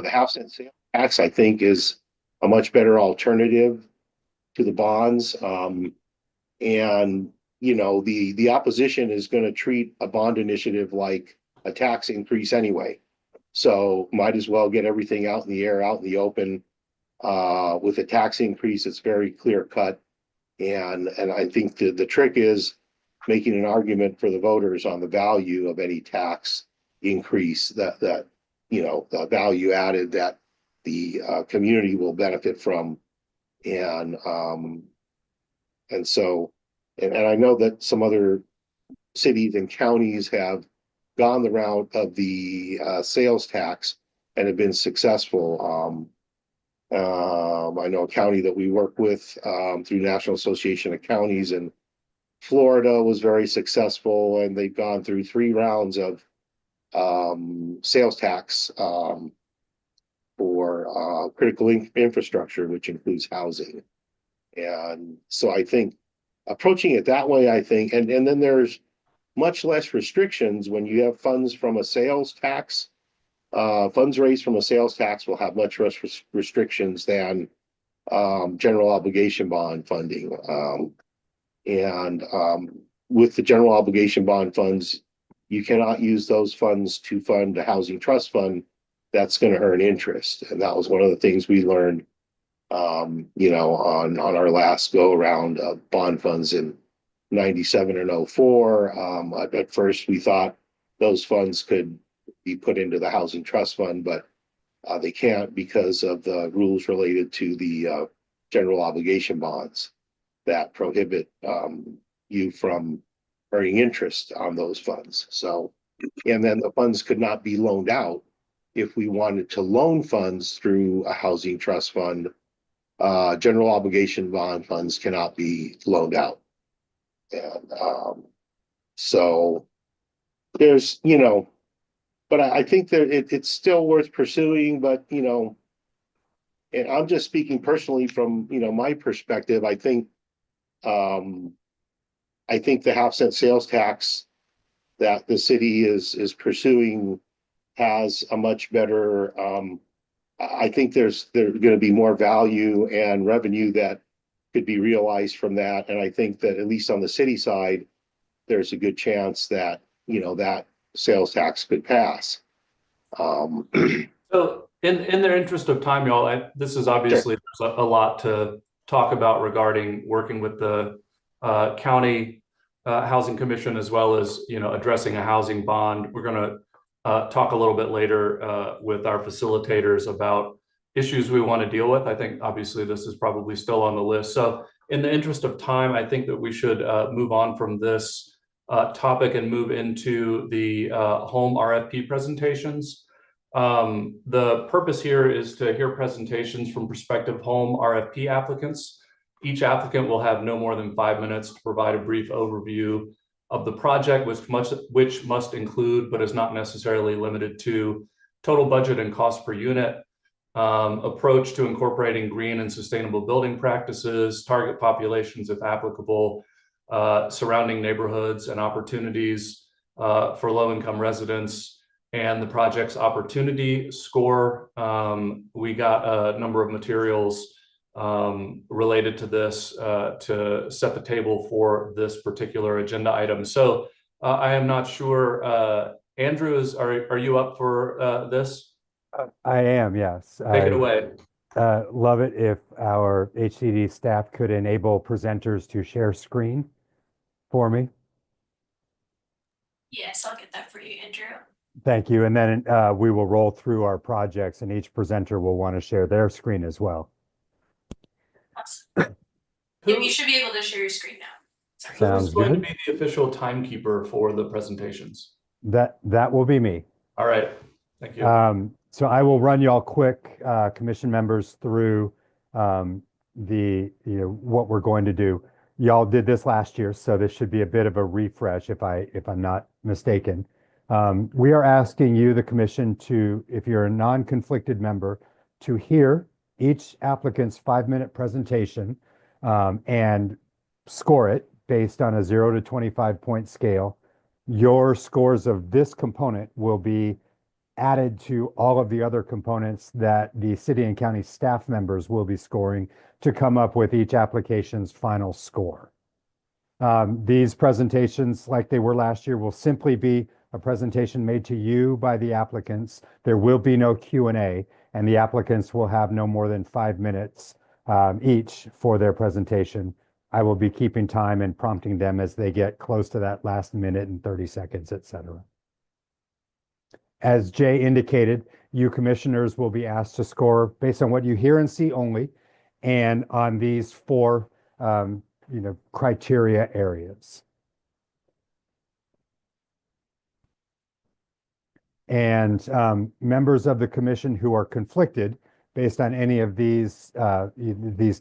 house and sale tax, I think, is a much better alternative to the bonds. And the opposition is going to treat a bond initiative like a tax increase anyway. So might as well get everything out in the air, out in the open. With a tax increase, it's very clear cut. And I think the trick is making an argument for the voters on the value of any tax increase, that the value added that the community will benefit from. And so I know that some other cities and counties have gone the route of the sales tax and have been successful. I know a county that we work with through National Association of Counties in Florida was very successful, and they've gone through 3 rounds of sales tax for critical infrastructure, which includes housing. And so I think approaching it that way, and then there's much less restrictions when you have funds from a sales tax. Funds raised from a sales tax will have much less restrictions than general obligation bond funding. With the general obligation bond funds, you cannot use those funds to fund a housing trust fund that's going to earn interest. And that was one of the things we learned, on our last go around of bond funds in 97 and 04. At first we thought those funds could be put into the housing trust fund, but they can't because of the rules related to the general obligation bonds. that prohibit you from earning interest on those funds. So, and then the funds could not be loaned out if we wanted to loan funds through a housing trust fund. General obligation bond funds cannot be loaned out. And so there's, but I think that it's still worth pursuing, but, and I'm just speaking personally from, my perspective. I think the half-cent sales tax that the city is pursuing has a much better, I think there's going to be more value and revenue that could be realized from that. And I think that at least on the city side, there's a good chance that, that sales tax could pass. So in the interest of time, y'all, this is obviously there's a lot to talk about regarding working with the county housing commission, as well as, addressing a housing bond. We're going to talk a little bit later with our facilitators about issues we want to deal with. I think obviously this is probably still on the list. So in the interest of time, I think that we should move on from this topic and move into the home RFP presentations. The purpose here is to hear presentations from prospective home RFP applicants. Each applicant will have no more than 5 minutes to provide a brief overview of the project, which must include, but is not necessarily limited to, total budget and cost per unit, approach to incorporating green and sustainable building practices, target populations if applicable, surrounding neighborhoods and opportunities for low-income residents, and the project's opportunity score. We got a number of materials related to this to set the table for this particular agenda item. So I am not sure, Andrew, are you up for this? I am, yes. Take it away. Love it if our HCD staff could enable presenters to share screen for me. Yes, I'll get that for you, Andrew. Thank you. And then we will roll through our projects, and each presenter will want to share their screen as well. Awesome. You should be able to share your screen now. Sorry. Who's going to be the official timekeeper for the presentations? That will be me. All right. Thank you. So I will run y'all quick, commission members, through what we're going to do. Y'all did this last year, so this should be a bit of a refresh if I'm not mistaken. We are asking you, the commission, to, if you're a non-conflicted member, to hear each applicant's 5-minute presentation and score it based on a 0 to 25 point scale. Your scores of this component will be added to all of the other components that the city and county staff members will be scoring to come up with each application's final score. These presentations, like they were last year, will simply be a presentation made to you by the applicants. There will be no Q&A, and the applicants will have no more than 5 minutes each for their presentation. I will be keeping time and prompting them as they get close to that last minute and 30 seconds, etc. As Jay indicated, you commissioners will be asked to score based on what you hear and see only, and on these 4 criteria areas. And members of the commission who are conflicted based on any of these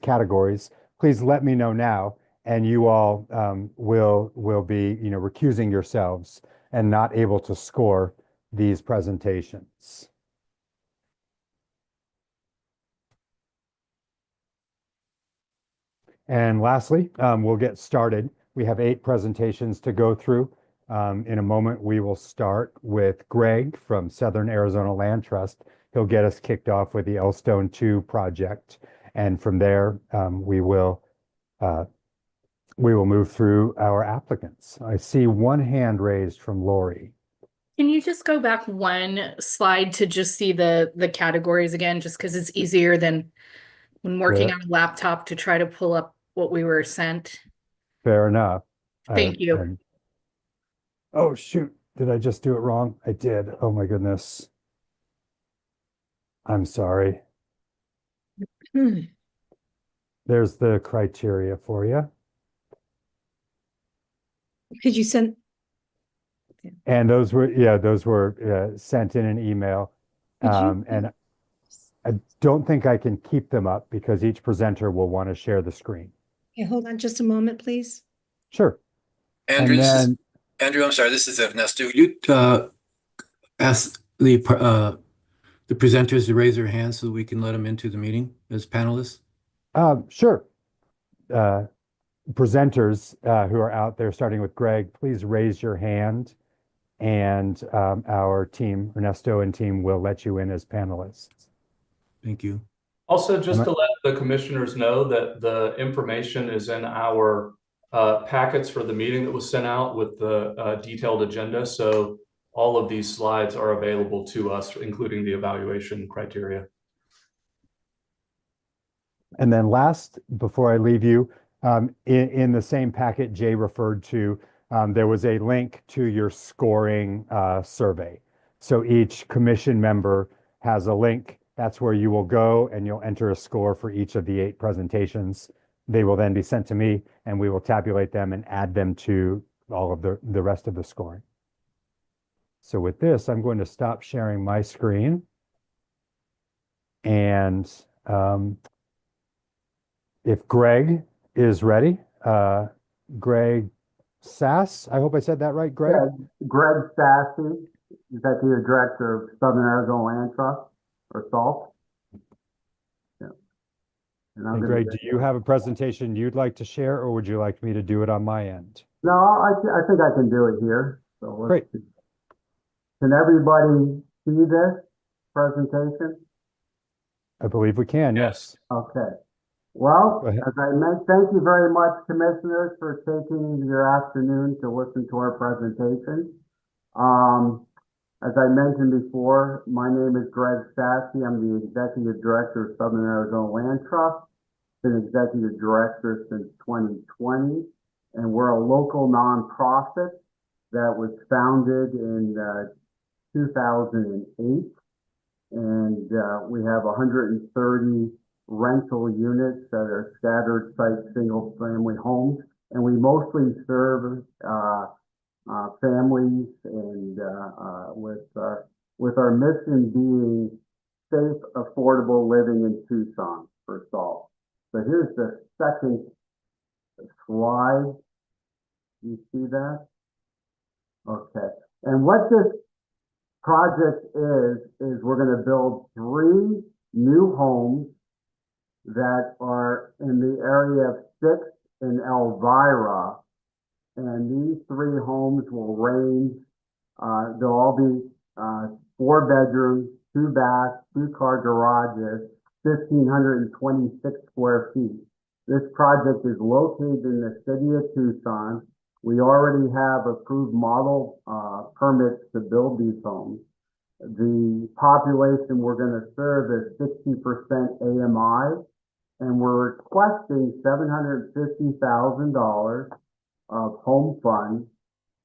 categories, please let me know now, and you all will be recusing yourselves and not able to score these presentations. And lastly, we'll get started. We have 8 presentations to go through. In a moment, we will start with Greg from Southern Arizona Land Trust. He'll get us kicked off with the Elstone 2 project. And from there, we will move through our applicants. I see one hand raised from Lori. Can you just go back one slide to just see the categories again, just because it's easier than when working on a laptop to try to pull up what we were sent? Fair enough. Thank you. Oh, shoot. Did I just do it wrong? I did. Oh, my goodness. I'm sorry. There's the criteria for you. Could you send, And those were sent in an email. Could you- And I don't think I can keep them up because each presenter will want to share the screen. okay, hold on just a moment, please. Sure. Andrew, And this is then, Andrew. I'm sorry. This is Ernesto. You ask the presenters to raise their hands so we can let them into the meeting as panelists. sure. Presenters who are out there, starting with Greg, please raise your hand, and our team, Ernesto and team, will let you in as panelists. Thank you. Also, just to let the commissioners know that the information is in our packets for the meeting that was sent out with the detailed agenda. So all of these slides are available to us, including the evaluation criteria. And then last, before I leave you, in the same packet Jay referred to, there was a link to your scoring survey. So each commission member has a link. That's where you will go and you'll enter a score for each of the 8 presentations. They will then be sent to me and we will tabulate them and add them to all of the rest of the scoring. So with this, I'm going to stop sharing my screen. And if Greg is ready, Greg Sass, I hope I said that right, Greg? Yeah, Greg Sassy, Executive Director of Southern Arizona Land Trust, or SALT. Yeah. And Greg, do you have a presentation you'd like to share, or would you like me to do it on my end? No, I think I can do it here. So Great. Can everybody see this presentation? I believe we can, yes. Okay. Well, Go ahead. as I mentioned, thank you very much, commissioners, for taking your afternoon to listen to our presentation. As I mentioned before, my name is Greg Sassy. I'm the Executive Director of Southern Arizona Land Trust. Been Executive Director since 2020, and we're a local nonprofit that was founded in 2008, and we have 130 rental units that are scattered site single family homes, and we mostly serve families and with our mission being safe, affordable living in Tucson for SALT. So here's the second slide. You see that? Okay. And what this project is we're going to build 3 new homes that are in the area of 6 in Elvira. And these 3 homes will range, they'll all be 4 bedrooms, 2 baths, 2-car garages, 1,526 square feet. This project is located in the city of Tucson. We already have approved model permits to build these homes. The population we're going to serve is 60% AMI, and we're requesting $750,000 of home funds,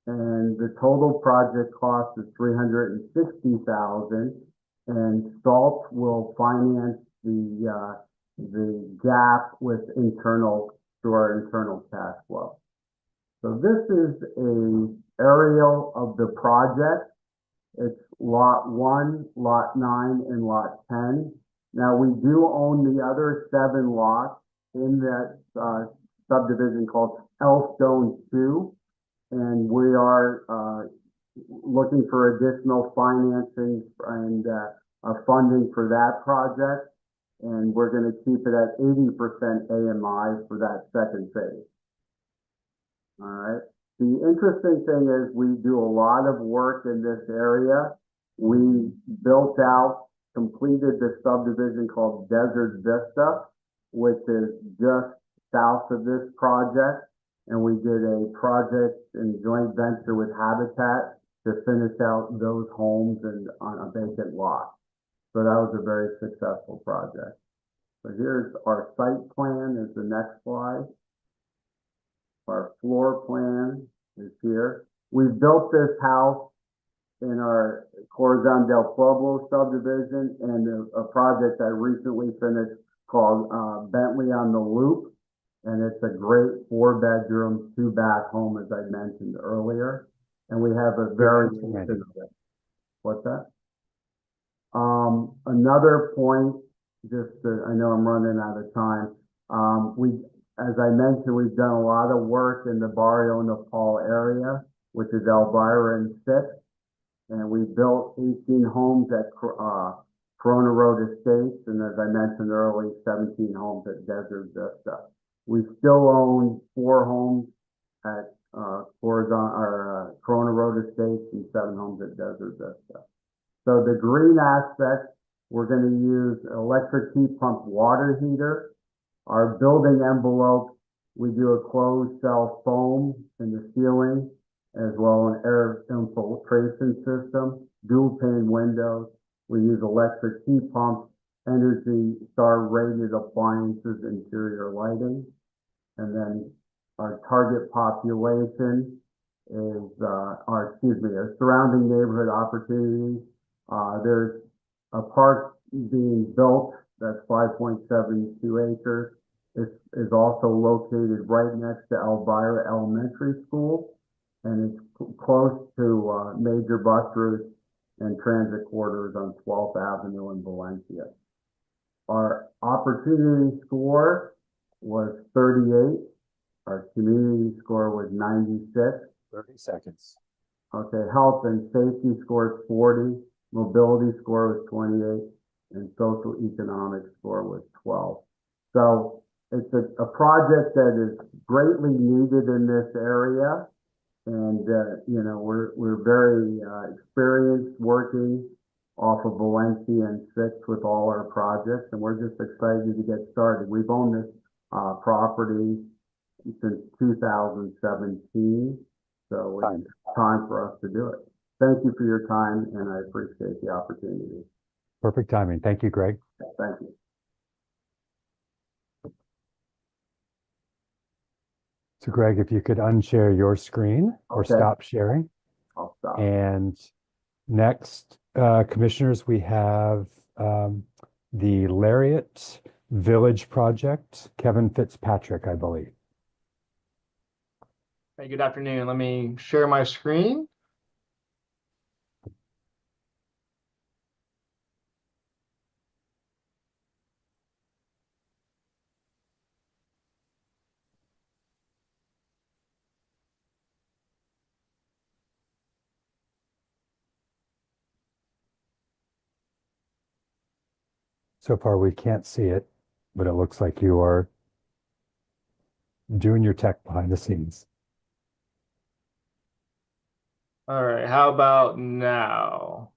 and the total project cost is $360,000, and SALT will finance the gap with through our internal cash flow. So this is an aerial of the project. It's lot 1, lot 9, and lot 10. Now we do own the other 7 lots in that subdivision called Elstone 2, and we are looking for additional financing and funding for that project, and we're going to keep it at 80% AMI for that second phase. All right. The interesting thing is we do a lot of work in this area. We built out, completed the subdivision called Desert Vista, which is just south of this project. And we did a project in joint venture with Habitat to finish out those homes and on a vacant lot. So that was a very successful project. So here's our site plan is the next slide. Our floor plan is here. We've built this house in our Corazon del Pueblo subdivision and a project I recently finished called Bentley on the Loop. And it's a great 4-bedroom, 2-bath home, as I mentioned earlier. And we have a variation of it. What's that? Another point, I know I'm running out of time. As I mentioned, we've done a lot of work in the Barrio Nepal area, which is Elvira and 6. And we built 18 homes at Corona Road Estates. And as I mentioned earlier, 17 homes at Desert Vista. We still own 4 homes at Corona Road Estates and 7 homes at Desert Vista. So the green aspect, we're going to use electric heat pump water heater. Our building envelope, we do a closed cell foam in the ceiling, as well as an air infiltration system, dual pane windows. We use electric heat pumps, Energy Star rated appliances, interior lighting. And then our target population is, our surrounding neighborhood opportunities. There's a park being built that's 5.72 acres. It is also located right next to Elvira Elementary School, and it's close to major bus routes and transit corridors on 12th Avenue in Valencia. Our opportunity score was 38. Our community score was 96. 30 seconds. Okay, health and safety score is 40. Mobility score was 28. And social economic score was 12. So it's a project that is greatly needed in this area. And, we're very experienced working off of Valencia and 6 with all our projects. And we're just excited to get started. We've owned this property since 2017. So it's time for us to do it. Thank you for your time, and I appreciate the opportunity. Perfect timing. Thank you, Greg. Thank you. So Greg, if you could unshare your screen or Okay. stop sharing. I'll stop. And next, commissioners, we have the Lariat Village Project, Kevin Fitzpatrick, I believe. Hey, good afternoon. Let me share my screen. So far, we can't see it, but it looks like you are doing your tech behind the scenes. All right, how about now?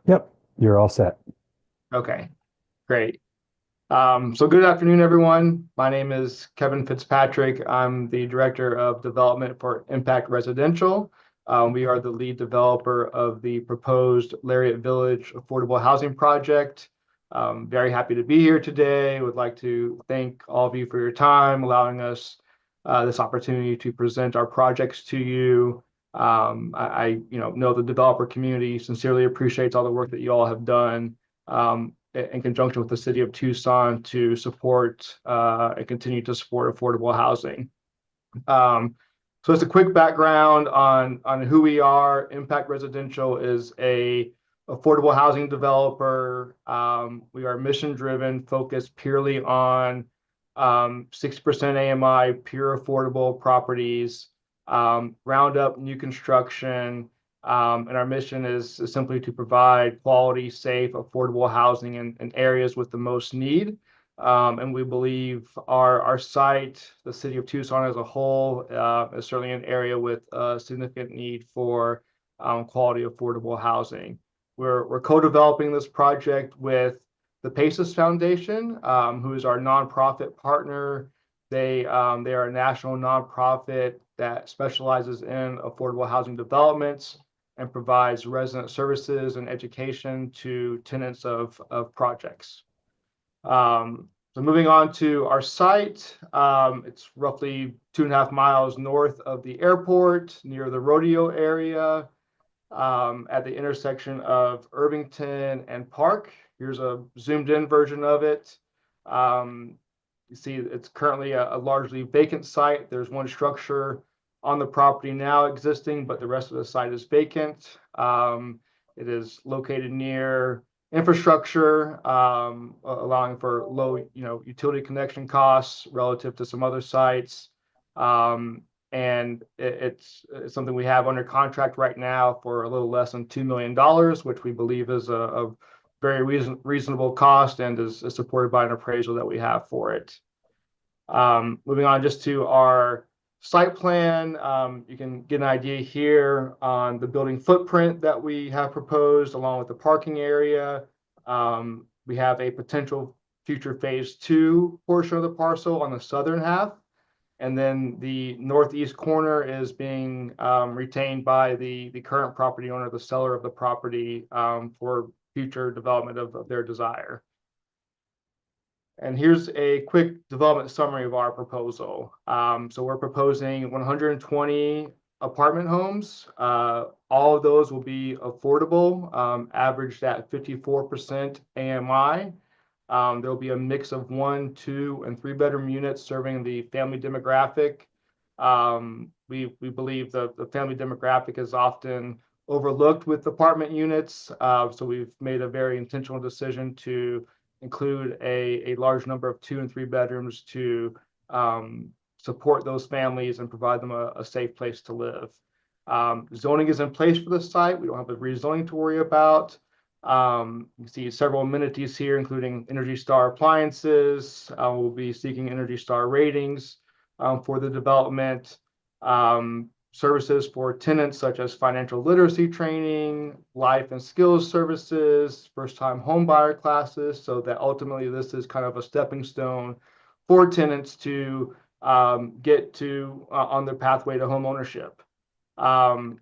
Yep, you're all set. Okay, great. So good afternoon, everyone. My name is Kevin Fitzpatrick. I'm the Director of Development for Impact Residential. We are the lead developer of the proposed Lariat Village Affordable Housing Project. Very happy to be here today. Would like to thank all of you for your time, allowing us this opportunity to present our projects to you. I know the developer community sincerely appreciates all the work that you all have done in conjunction with the city of Tucson to support and continue to support affordable housing. So as a quick background on who we are, Impact Residential is a affordable housing developer. We are mission driven, focused purely on 60% AMI, pure affordable properties, round up new construction. And our mission is simply to provide quality, safe, affordable housing in areas with the most need. And we believe our site, the city of Tucson as a whole, is certainly an area with a significant need for quality, affordable housing. We're co-developing this project with the PACES Foundation, who is our nonprofit partner. They are a national nonprofit that specializes in affordable housing developments and provides resident services and education to tenants of projects. So moving on to our site, it's roughly 2.5 miles north of the airport, near the rodeo area, at the intersection of Irvington and Park. Here's a zoomed in version of it. You see, it's currently a largely vacant site. There's one structure on the property now existing, but the rest of the site is vacant. It is located near infrastructure, allowing for low, utility connection costs relative to some other sites. And it's something we have under contract right now for a little less than $2 million, which we believe is a very reasonable cost and is supported by an appraisal that we have for it. Moving on just to our site plan, you can get an idea here on the building footprint that we have proposed along with the parking area. We have a potential future phase 2 portion of the parcel on the southern half. And then the northeast corner is being retained by the current property owner, the seller of the property, for future development of their desire. And here's a quick development summary of our proposal. So we're proposing 120 apartment homes. All of those will be affordable, averaged at 54% AMI. There'll be a mix of 1, 2, and 3 bedroom units serving the family demographic. We believe the family demographic is often overlooked with apartment units. So we've made a very intentional decision to include a large number of 2 and 3 bedrooms to support those families and provide them a safe place to live. Zoning is in place for the site. We don't have a rezoning to worry about. You see several amenities here, including Energy Star appliances. We'll be seeking Energy Star ratings for the development. Services for tenants such as financial literacy training, life and skills services, first-time home buyer classes, so that ultimately this is kind of a stepping stone for tenants to get to on their pathway to home ownership. Some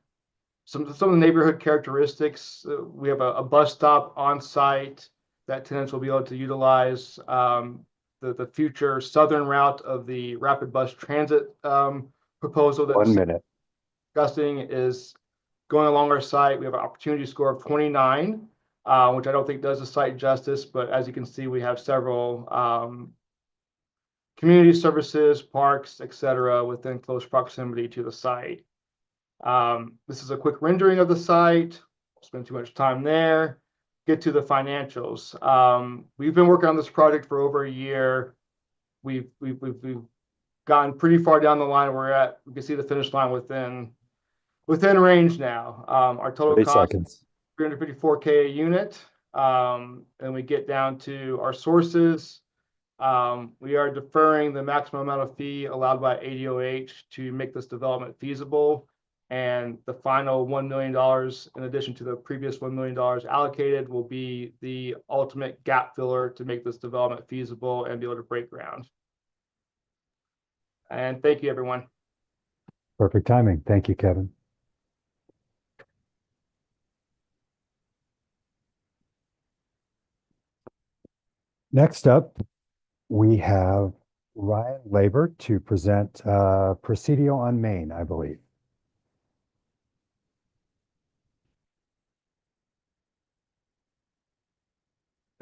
of the neighborhood characteristics, we have a bus stop on site that tenants will be able to utilize. The future southern route of the rapid bus transit proposal that 1 minute. discussing is going along our site. We have an opportunity score of 29, which I don't think does the site justice, but as you can see, we have several community services, parks, etc., within close proximity to the site. This is a quick rendering of the site. Spend too much time there. Get to the financials. We've been working on this project for over a year. We've gotten pretty far down the line. We can see the finish line within range now. Our total cost is $354K a unit. And we get down to our sources. We are deferring the maximum amount of fee allowed by ADOH to make this development feasible. And the final $1 million, in addition to the previous $1 million allocated, will be the ultimate gap filler to make this development feasible and be able to break ground. And thank you, everyone. Perfect timing. Thank you, Kevin. Next up, we have Ryan Labor to present Presidio on Main, I believe.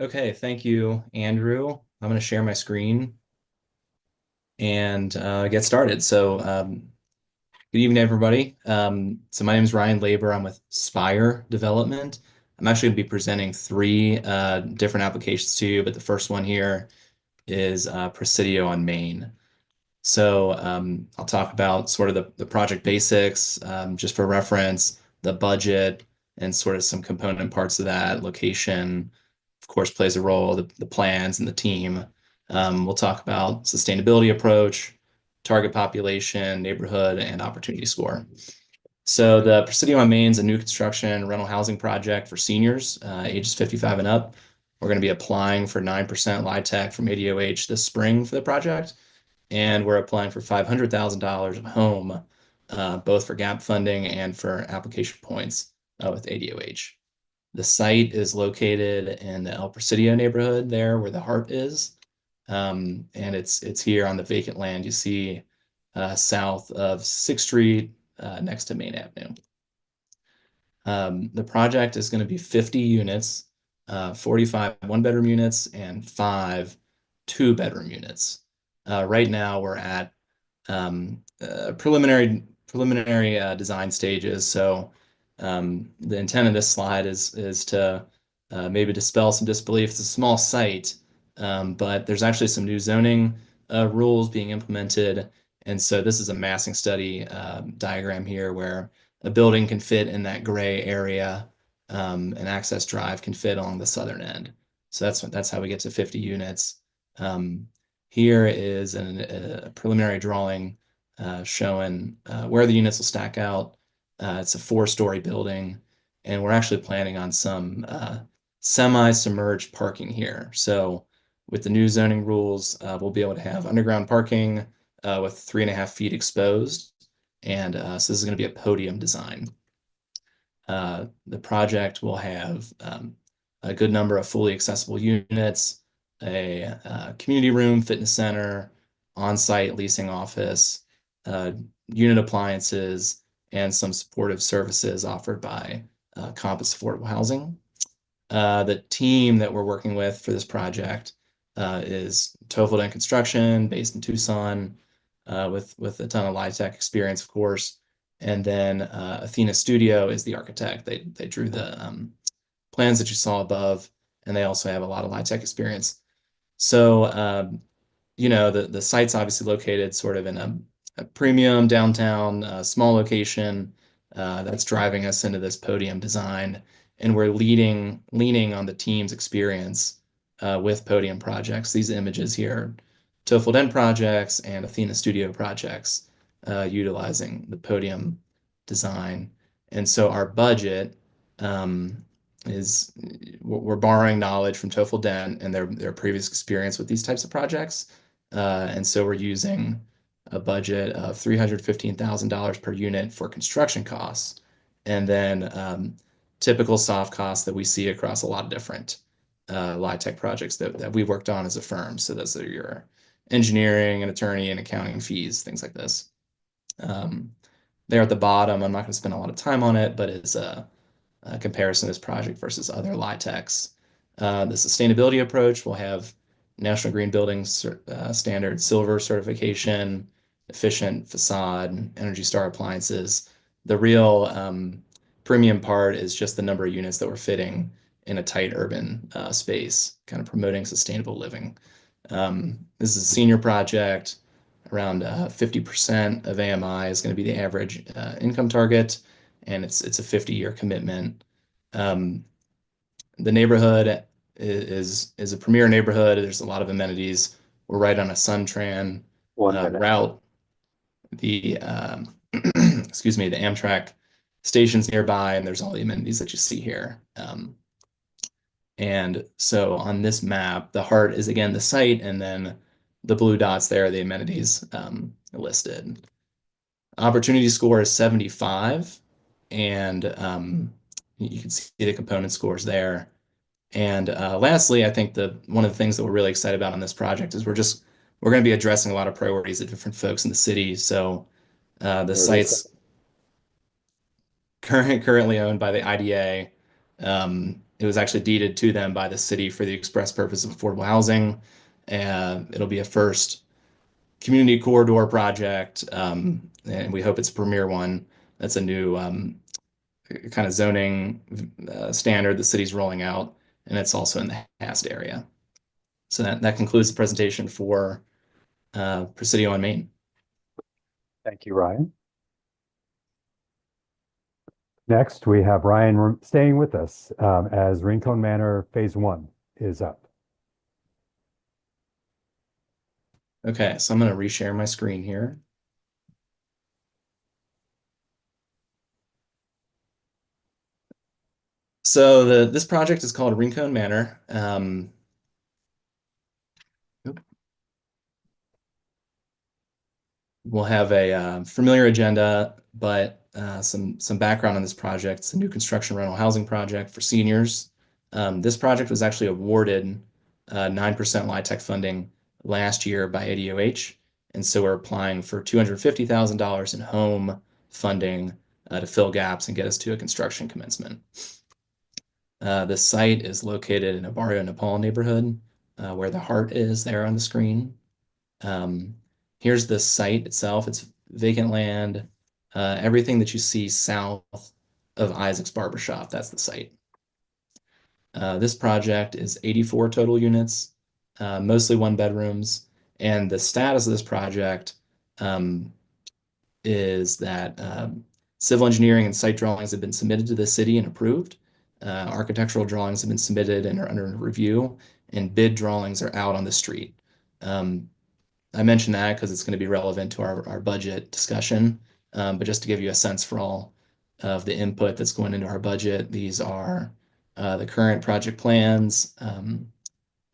Okay, thank you, Andrew. I'm going to share my screen and get started. So good evening, everybody. So my name is Ryan Labor. I'm with Spire Development. I'm actually going to be presenting 3 different applications to you, but the first one here is Presidio on Main. So I'll talk about sort of the project basics, just for reference, the budget, and sort of some component parts of that. Location, of course, plays a role, the plans and the team. We'll talk about sustainability approach, target population, neighborhood, and opportunity score. So the Presidio on Main is a new construction rental housing project for seniors, ages 55 and up. We're going to be applying for 9% LIHTC from ADOH this spring for the project. And we're applying for $500,000 of home, both for gap funding and for application points with ADOH. The site is located in the El Presidio neighborhood there where the heart is. And it's here on the vacant land you see south of 6th Street next to Main Avenue. The project is going to be 50 units, 45 one-bedroom units and 5 2-bedroom units. Right now, we're at preliminary design stages. So the intent of this slide is to maybe dispel some disbelief. It's a small site, but there's actually some new zoning rules being implemented. And so this is a massing study diagram here where a building can fit in that gray area. An access drive can fit along the southern end. So that's how we get to 50 units. Here is a preliminary drawing showing where the units will stack out. It's a 4-story building, and we're actually planning on some semi-submerged parking here. So with the new zoning rules, we'll be able to have underground parking with 3.5 feet exposed. And so this is going to be a podium design. The project will have a good number of fully accessible units, a community room, fitness center, on-site leasing office, unit appliances, and some supportive services offered by Compass Affordable Housing. The team that we're working with for this project is Tofelden Construction, based in Tucson, with a ton of LIHTC experience, of course. And then Athena Studio is the architect. They drew the plans that you saw above, and they also have a lot of LIHTC experience. So, you know, the site's obviously located sort of in a premium downtown, small location that's driving us into this podium design. And we're leaning on the team's experience with podium projects. These images here, Tofelden projects and Athena Studio projects, utilizing the podium design. And so our budget is we're borrowing knowledge from Tofelden and their previous experience with these types of projects. And so we're using a budget of $315,000 per unit for construction costs, and then typical soft costs that we see across a lot of different LIHTC projects that we've worked on as a firm. So those are your engineering and attorney and accounting fees, things like this. There at the bottom, I'm not going to spend a lot of time on it, but it's a comparison of this project versus other LIHTCs. The sustainability approach will have National Green Building Standard Silver certification, efficient facade, Energy Star appliances. The real premium part is just the number of units that we're fitting in a tight urban space, kind of promoting sustainable living. This is a senior project. Around 50% of AMI is going to be the average income target, and it's a 50-year commitment. The neighborhood is a premier neighborhood. There's a lot of amenities. We're right on a Suntran route. The excuse me, the Amtrak station's nearby, and there's all the amenities that you see here. And so on this map, the heart is again the site, and then the blue dots there are the amenities listed. Opportunity score is 75, and you can see the component scores there. And lastly, I think one of the things that we're really excited about on this project is we're going to be addressing a lot of priorities of different folks in the city. So the site's currently owned by the IDA. It was actually deeded to them by the city for the express purpose of affordable housing. It'll be a first community corridor project, and we hope it's a premier one. That's a new kind of zoning standard the city's rolling out, and it's also in the HAST area. So that concludes the presentation for Presidio on Main. Thank you, Ryan. Next, we have Ryan staying with us as Rincon Manor Phase 1 is up. Okay, so I'm going to reshare my screen here. So this project is called Rincon Manor. We'll have a familiar agenda, but some background on this project. It's a new construction rental housing project for seniors. This project was actually awarded 9% LIHTC funding last year by ADOH. And so we're applying for $250,000 in home funding to fill gaps and get us to a construction commencement. The site is located in a Barrio Nepal neighborhood where the heart is there on the screen. Here's the site itself. It's vacant land. Everything that you see south of Isaac's Barbershop, that's the site. This project is 84 total units, mostly one bedrooms. And the status of this project is that civil engineering and site drawings have been submitted to the city and approved. Architectural drawings have been submitted and are under review, and bid drawings are out on the street. I mentioned that because it's going to be relevant to our budget discussion. But just to give you a sense for all of the input that's going into our budget, these are the current project plans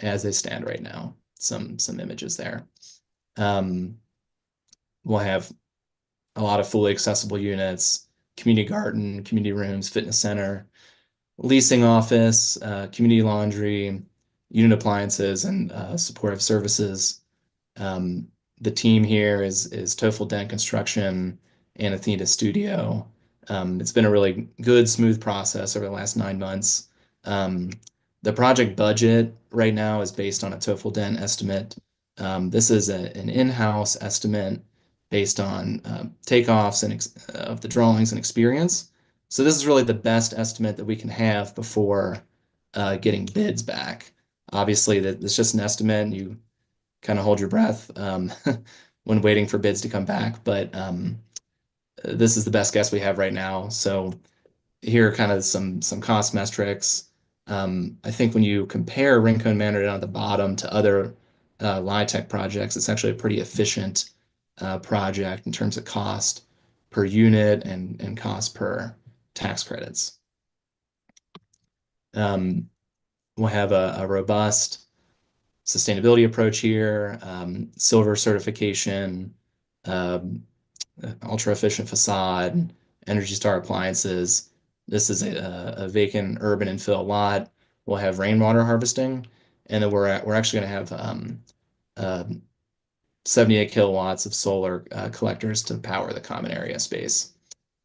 as they stand right now. Some images there. We'll have a lot of fully accessible units, community garden, community rooms, fitness center, leasing office, community laundry, unit appliances, and supportive services. The team here is Tofel Dent Construction and Athena Studio. It's been a really good, smooth process over the last 9 months. The project budget right now is based on a Tofel Dent estimate. This is an in-house estimate based on takeoffs and of the drawings and experience. So this is really the best estimate that we can have before getting bids back. Obviously, it's just an estimate, and you kind of hold your breath when waiting for bids to come back. But this is the best guess we have right now. So here are kind of some cost metrics. I think when you compare Rincon Manor down at the bottom to other LIHTC projects, it's actually a pretty efficient project in terms of cost per unit and cost per tax credits. We'll have a robust sustainability approach here, silver certification, ultra efficient facade, Energy Star appliances. This is a vacant urban infill lot. We'll have rainwater harvesting, and then we're actually going to have 78 kilowatts of solar collectors to power the common area space.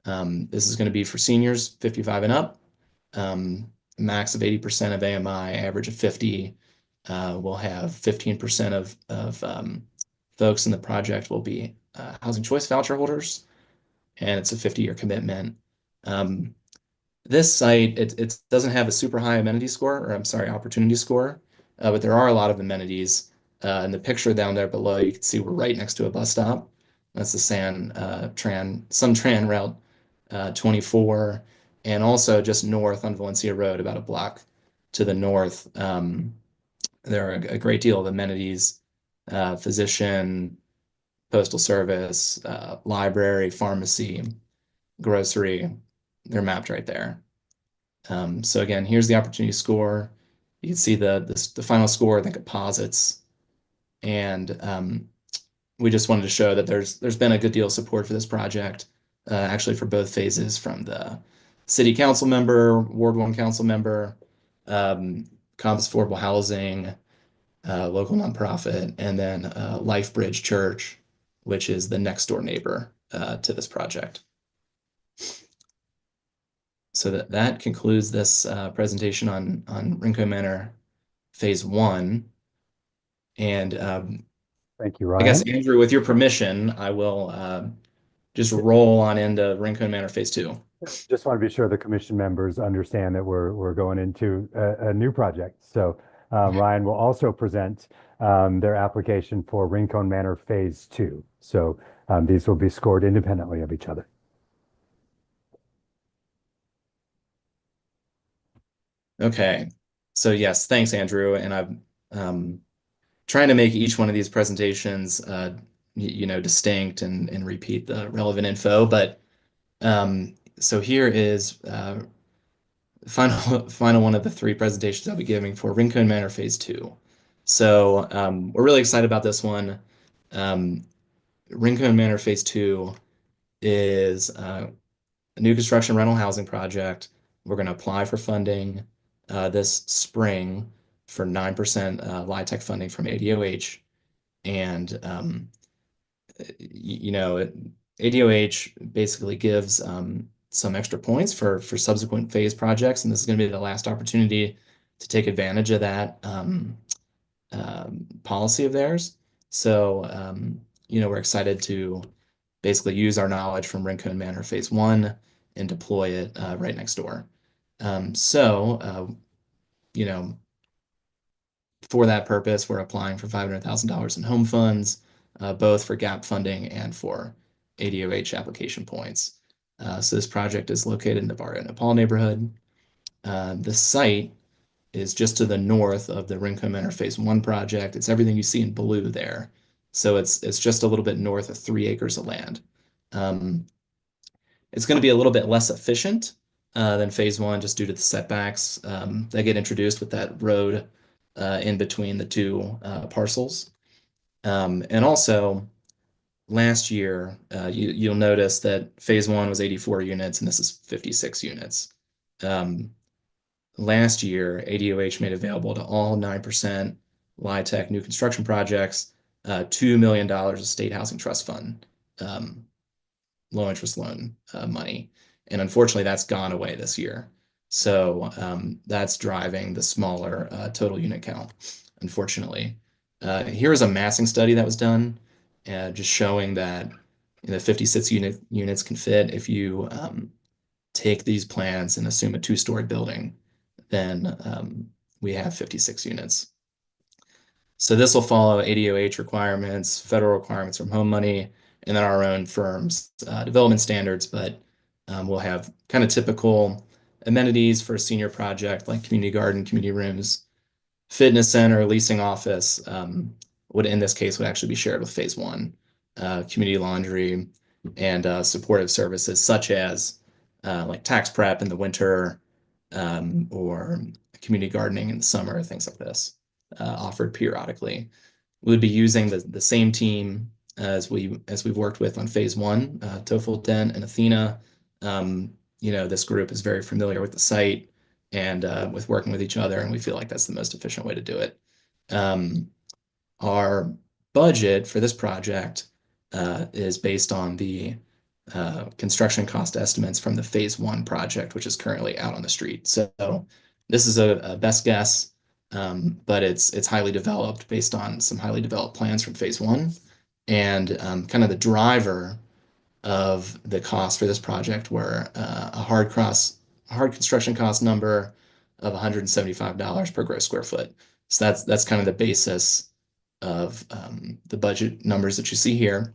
This is going to be for seniors 55 and up, max of 80% of AMI, average of 50. We'll have 15% of folks in the project will be housing choice voucher holders, and it's a 50-year commitment. This site, it doesn't have a super high amenity score, or I'm sorry, opportunity score, but there are a lot of amenities. In the picture down there below, you can see we're right next to a bus stop. That's the SunTran Route 24, and also just north on Valencia Road, about a block to the north. There are a great deal of amenities, physician, postal service, library, pharmacy, grocery. They're mapped right there. So again, here's the opportunity score. You can see the final score, the composites. And we just wanted to show that there's been a good deal of support for this project, actually for both phases, from the city council member, Ward 1 council member, Compass Affordable Housing, local nonprofit, and then LifeBridge Church, which is the next door neighbor to this project. So that concludes this presentation on Rincon Manor Phase 1. And thank you, Ryan. I guess, Andrew, with your permission, I will just roll on into Rincon Manor Phase 2. Just want to be sure the commission members understand that we're going into a new project. So Ryan will also present their application for Rincon Manor Phase 2. So these will be scored independently of each other. Okay. So yes, thanks, Andrew. And I'm trying to make each one of these presentations distinct and repeat the relevant info. But so here is final one of the 3 presentations I'll be giving for Rincon Manor Phase 2. So we're really excited about this one. Rincon Manor Phase 2 is a new construction rental housing project. We're going to apply for funding this spring for 9% LIHTC funding from ADOH. And ADOH basically gives some extra points for subsequent phase projects, and this is going to be the last opportunity to take advantage of that policy of theirs. So, we're excited to basically use our knowledge from Rincon Manor Phase 1 and deploy it right next door. For that purpose, we're applying for $500,000 in home funds, both for gap funding and for ADOH application points. So this project is located in the Barrio Nepal neighborhood. The site is just to the north of the Rincon Manor Phase 1 project. It's everything you see in blue there. So it's just a little bit north of 3 acres of land. It's going to be a little bit less efficient than Phase 1 just due to the setbacks that get introduced with that road in between the two parcels. And also, last year, you'll notice that Phase 1 was 84 units and this is 56 units. Last year, ADOH made available to all 9% LIHTC new construction projects $2 million of State Housing Trust Fund low interest loan money. And unfortunately, that's gone away this year. So that's driving the smaller total unit count, unfortunately. Here is a massing study that was done, just showing that the 56 units can fit. If you take these plans and assume a 2-story building, then we have 56 units. So this will follow ADOH requirements, federal requirements from home money, and then our own firm's development standards, but we'll have kind of typical amenities for a senior project like community garden, community rooms, fitness center, leasing office, would in this case would actually be shared with Phase 1, community laundry, and supportive services such as like tax prep in the winter, or community gardening in the summer, things like this, offered periodically. We would be using the same team as we've worked with on Phase 1, Tofel, Dent, and Athena. This group is very familiar with the site and with working with each other, and we feel like that's the most efficient way to do it. Our budget for this project is based on the construction cost estimates from the Phase 1 project, which is currently out on the street. So this is a best guess, but it's highly developed based on some highly developed plans from Phase 1. And kind of the driver of the cost for this project were a hard construction cost number of $175 per gross square foot. So that's kind of the basis of the budget numbers that you see here.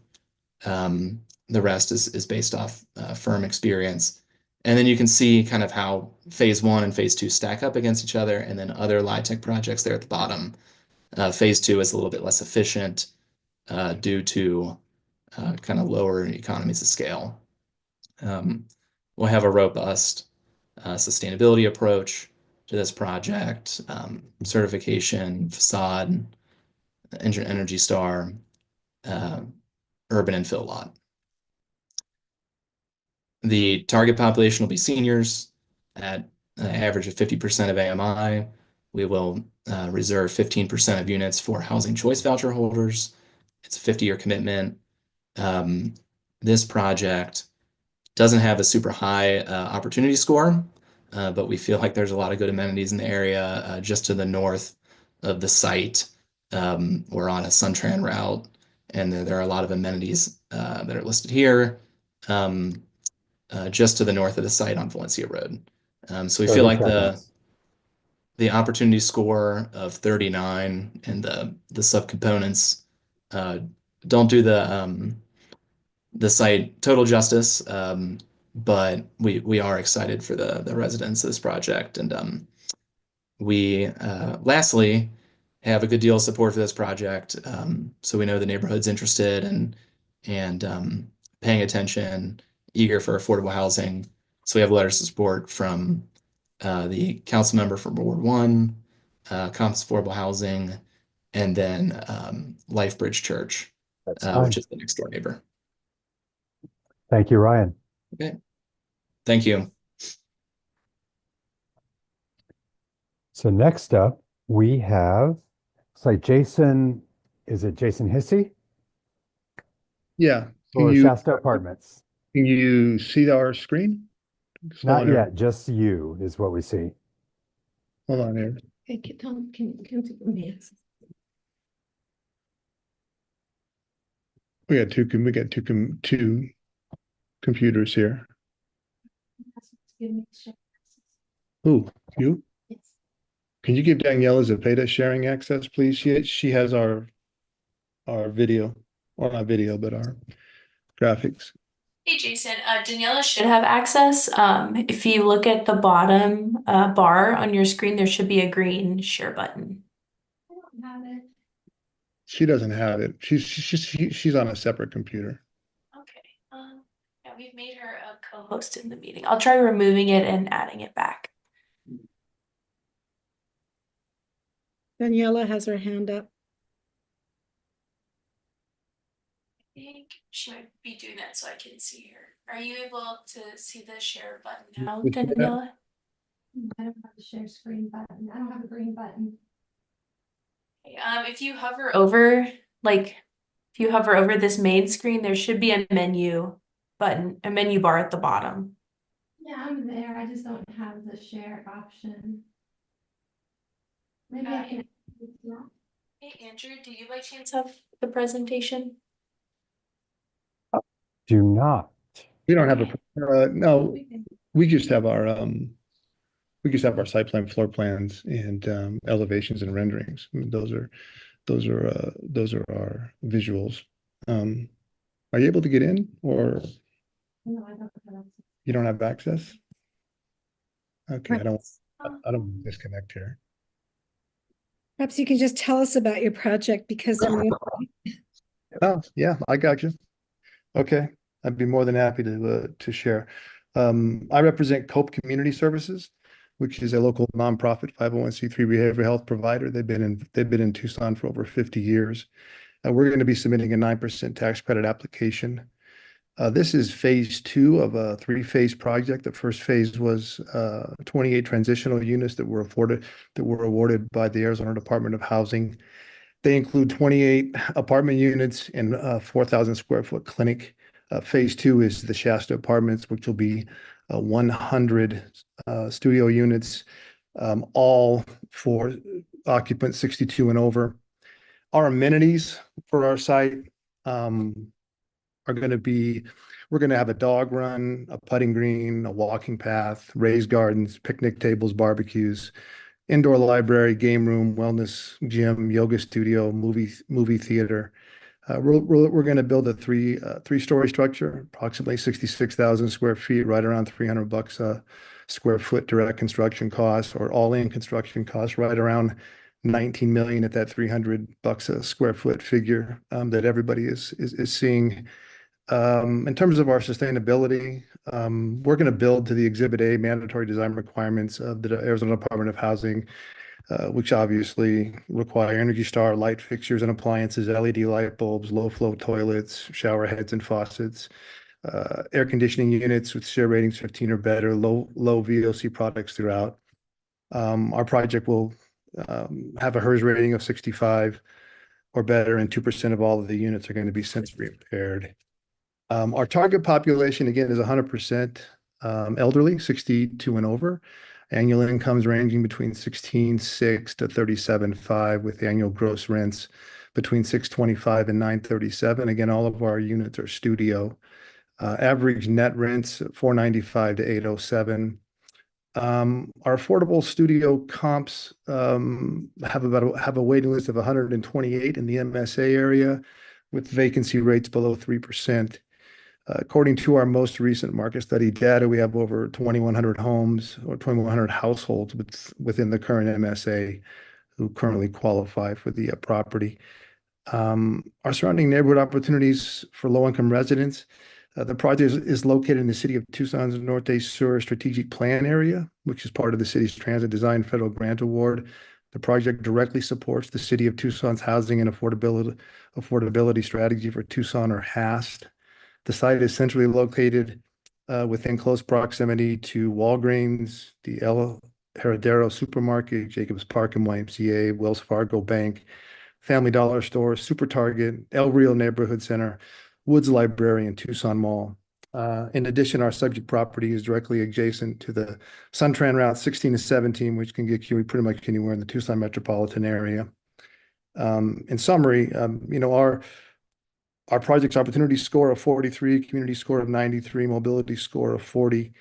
The rest is based off firm experience. And then you can see kind of how Phase 1 and Phase 2 stack up against each other, and then other LIHTC projects there at the bottom. Phase 2 is a little bit less efficient due to kind of lower economies of scale. We'll have a robust sustainability approach to this project, certification, facade, Energy Star, urban infill lot. The target population will be seniors at an average of 50% of AMI. We will reserve 15% of units for housing choice voucher holders. It's a 50-year commitment. This project doesn't have a super high opportunity score, but we feel like there's a lot of good amenities in the area. Just to the north of the site, we're on a Suntran route, and there are a lot of amenities that are listed here. Just to the north of the site on Valencia Road. So we feel like the opportunity score of 39 and the subcomponents don't do the site total justice, but we are excited for the residents of this project. And we lastly have a good deal of support for this project. So we know the neighborhood's interested and paying attention, eager for affordable housing. So we have letters of support from the council member from Ward 1, Compass Affordable Housing, and then LifeBridge Church, which is the next door neighbor. Thank you, Ryan. Okay. Thank you. So next up, we have, it's like Jason, is it Jason Hissey? Yeah. For Shasta Apartments. Can you see our screen? Not yet, just you is what we see. Hold on here. Hey, Tom, can you do me? We got two computers here. Who, you? Can you give Daniela Zepeda sharing access, please? She has our video, or not video, but our graphics. Hey Jason, Daniela should have access. If you look at the bottom bar on your screen, there should be a green share button. I don't have it. She doesn't have it. She's on a separate computer. Okay. Yeah, we've made her a co-host in the meeting. I'll try removing it and adding it back. Daniela has her hand up. I think she might be doing that so I can see her. Are you able to see the share button now, Daniela? I don't have the share screen button. I don't have a green button. Okay, if you hover over, if you hover over this main screen, there should be a menu button, a menu bar at the bottom. Yeah, I'm there. I just don't have the share option. Maybe I can. Hey, Andrew, do you by chance have the presentation? Do not. We don't have no, we just have our site plan, floor plans, and elevations and renderings. I mean, those are our visuals. Are you able to get in, or No, I don't have access. you don't have access? Okay, I don't Um, want to disconnect here. Perhaps you can just tell us about your project because Oh, yeah, I got you. Okay, I'd be more than happy to share. I represent Cope Community Services, which is a local nonprofit 501c3 behavioral health provider. They've been in Tucson for over 50 years. We're going to be submitting a 9% tax credit application. This is phase 2 of a 3-phase project. The first phase was 28 transitional units that were awarded by the Arizona Department of Housing. They include 28 apartment units and a 4,000 square foot clinic. Phase 2 is the Shasta Apartments, which will be 100 studio units, all for occupants 62 and over. Our amenities for our site are going to be, we're going to have a dog run, a putting green, a walking path, raised gardens, picnic tables, barbecues, indoor library, game room, wellness gym, yoga studio, movie theater. We're going to build a three-story structure, approximately 66,000 square feet, right around $300 a square foot direct construction cost, or all-in construction cost, right around 19 million at that $300 a square foot figure that everybody is seeing. In terms of our sustainability, we're going to build to the Exhibit A mandatory design requirements of the Arizona Department of Housing, which obviously require Energy Star light fixtures and appliances, LED light bulbs, low flow toilets, shower heads and faucets, air conditioning units with share ratings 15 or better, low VOC products throughout. Our project will have a HERS rating of 65 or better, and 2% of all of the units are going to be sensory impaired. Our target population, again, is 100% elderly, 62 and over. Annual incomes ranging between 16.6 to 37.5, with annual gross rents between 625 and 937. Again, all of our units are studio. Average net rents 495 to 807. Our affordable studio comps have a waiting list of 128 in the MSA area, with vacancy rates below 3%. According to our most recent market study data, we have over 2,100 homes or 2,100 households within the current MSA who currently qualify for the property. Our surrounding neighborhood opportunities for low-income residents. The project is located in the city of Tucson's Norte Sur Strategic Plan area, which is part of the city's Transit Design Federal Grant Award. The project directly supports the city of Tucson's housing and affordability strategy for Tucson, or HAST. The site is centrally located within close proximity to Walgreens, the El Heredero Supermarket, Jacobs Park and YMCA, Wells Fargo Bank, Family Dollar Store, Super Target, El Rio Neighborhood Center, Woods Library, and Tucson Mall. In addition, our subject property is directly adjacent to the Suntran Route 16 to 17, which can get you pretty much anywhere in the Tucson metropolitan area. In summary, our project's opportunity score of 43, community score of 93, mobility score of 40,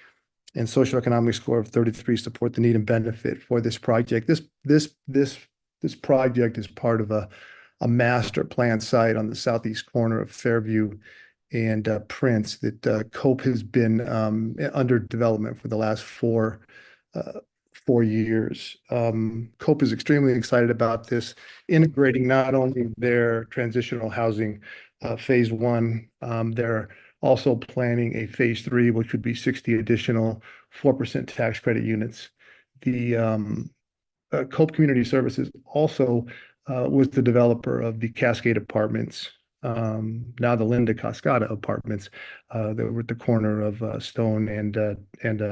and socioeconomic score of 33 support the need and benefit for this project. This project is part of a master plan site on the southeast corner of Fairview and Prince that COPE has been under development for the last 4 years. COPE is extremely excited about this, integrating not only their transitional housing phase 1, they're also planning a phase 3, which would be 60 additional 4% tax credit units. The COPE Community Services also was the developer of the Cascade Apartments, now the Linda Cascada Apartments, that were at the corner of Stone and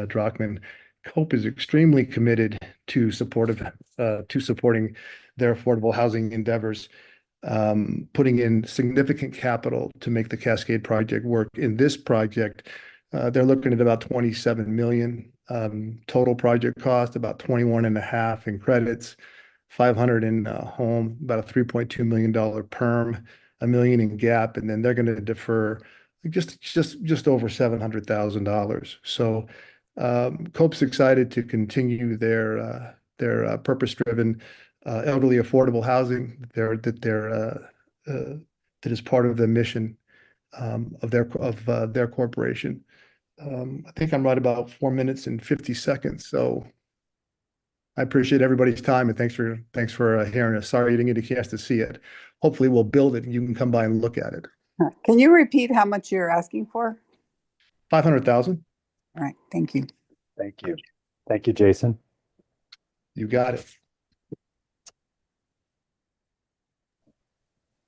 Drockman. COPE is extremely committed to supporting their affordable housing endeavors, putting in significant capital to make the Cascade project work. In this project, they're looking at about 27 million total project cost, about 21.5 in credits, 500 in home, about a $3.2 million perm, $1 million in gap, and then they're going to defer just over $700,000. So COPE's excited to continue their purpose-driven elderly affordable housing that is part of the mission of their corporation. I think I'm right about 4 minutes and 50 seconds. So I appreciate everybody's time, and thanks for hearing us. Sorry you didn't get a chance to see it. Hopefully we'll build it and you can come by and look at it. Can you repeat how much you're asking for? 500,000. All right, thank you. Thank you. Thank you, Jason. You got it.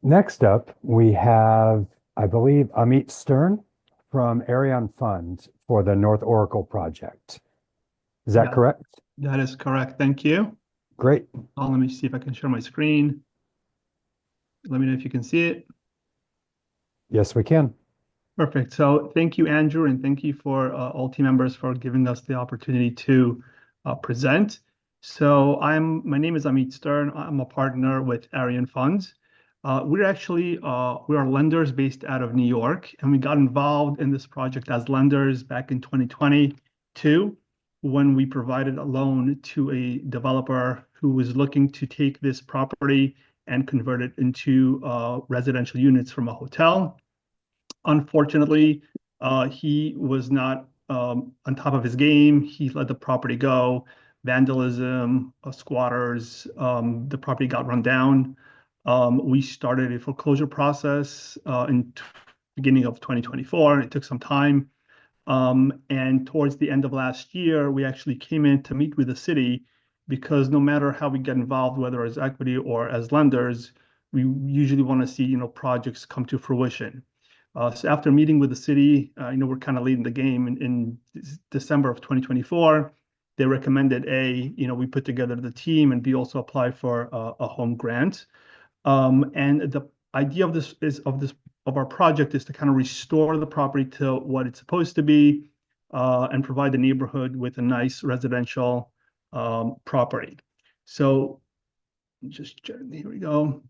Next up, we have, I believe, Amit Stern from Arion Fund for the North Oracle project. Is that correct? That is correct. Thank you. Great. Let me see if I can share my screen. Let me know if you can see it. Yes, we can. Perfect. So thank you, Andrew, and thank you for all team members for giving us the opportunity to present. So my name is Amit Stern. I'm a partner with Arion Funds. We are lenders based out of New York, and we got involved in this project as lenders back in 2022 when we provided a loan to a developer who was looking to take this property and convert it into residential units from a hotel. Unfortunately, he was not on top of his game. He let the property go, vandalism, squatters, the property got run down. We started a foreclosure process in beginning of 2024. It took some time. And towards the end of last year, we actually came in to meet with the city because no matter how we get involved, whether as equity or as lenders, we usually want to see, projects come to fruition. So after meeting with the city, we're kind of leading the game in December of 2024. They recommended we put together the team, and B, also apply for a home grant. And the idea of our project is to kind of restore the property to what it's supposed to be, and provide the neighborhood with a nice residential property. So here we go.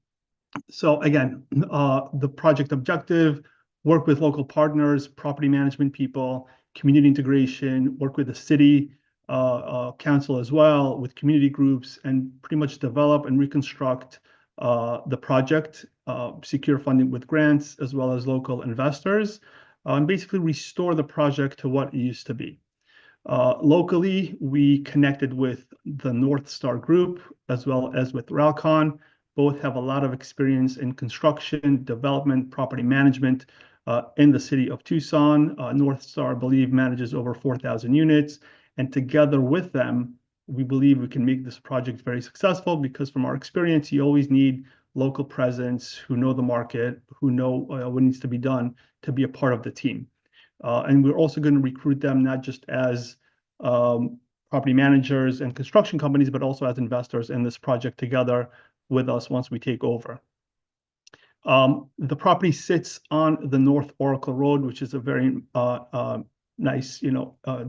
So again, the project objective: work with local partners, property management people, community integration, work with the city council as well, with community groups, and pretty much develop and reconstruct the project, secure funding with grants, as well as local investors, and basically restore the project to what it used to be. Locally, we connected with the North Star Group as well as with Ralcon. Both have a lot of experience in construction, development, property management in the city of Tucson. North Star, I believe, manages over 4,000 units. And together with them, we believe we can make this project very successful because from our experience, you always need local presence who know the market, who know what needs to be done to be a part of the team. And we're also going to recruit them not just as property managers and construction companies, but also as investors in this project together with us once we take over. The property sits on the North Oracle Road, which is a very nice,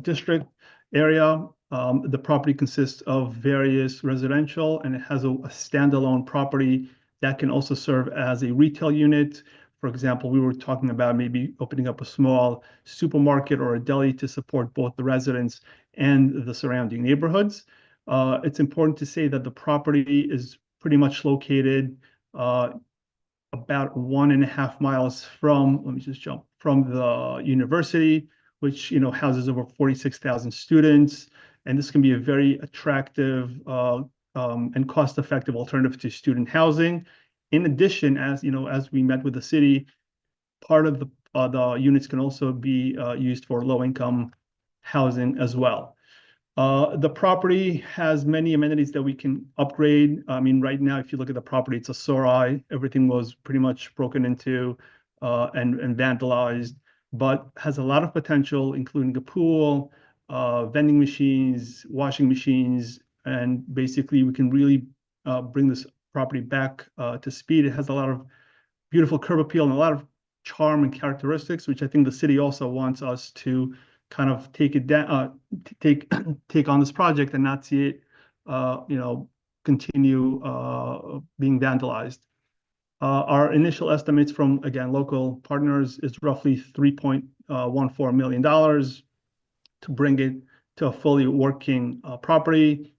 district area. The property consists of various residential, and it has a standalone property that can also serve as a retail unit For example, we were talking about maybe opening up a small supermarket or a deli to support both the residents and the surrounding neighborhoods. It's important to say that the property is pretty much located about 1.5 miles from, let me just jump, from the university, which, houses over 46,000 students. And this can be a very attractive and cost-effective alternative to student housing. In addition, as we met with the city, part of the units can also be used for low-income housing as well. The property has many amenities that we can upgrade. I mean, right now, if you look at the property, it's a sore eye. Everything was pretty much broken into and vandalized, but has a lot of potential, including a pool, vending machines, washing machines, and basically we can really bring this property back to speed. It has a lot of beautiful curb appeal and a lot of charm and characteristics, which I think the city also wants us to kind of take it down, take on this project and not see it, continue being vandalized. Our initial estimates from, again, local partners is roughly $3.14 million to bring it to a fully working property.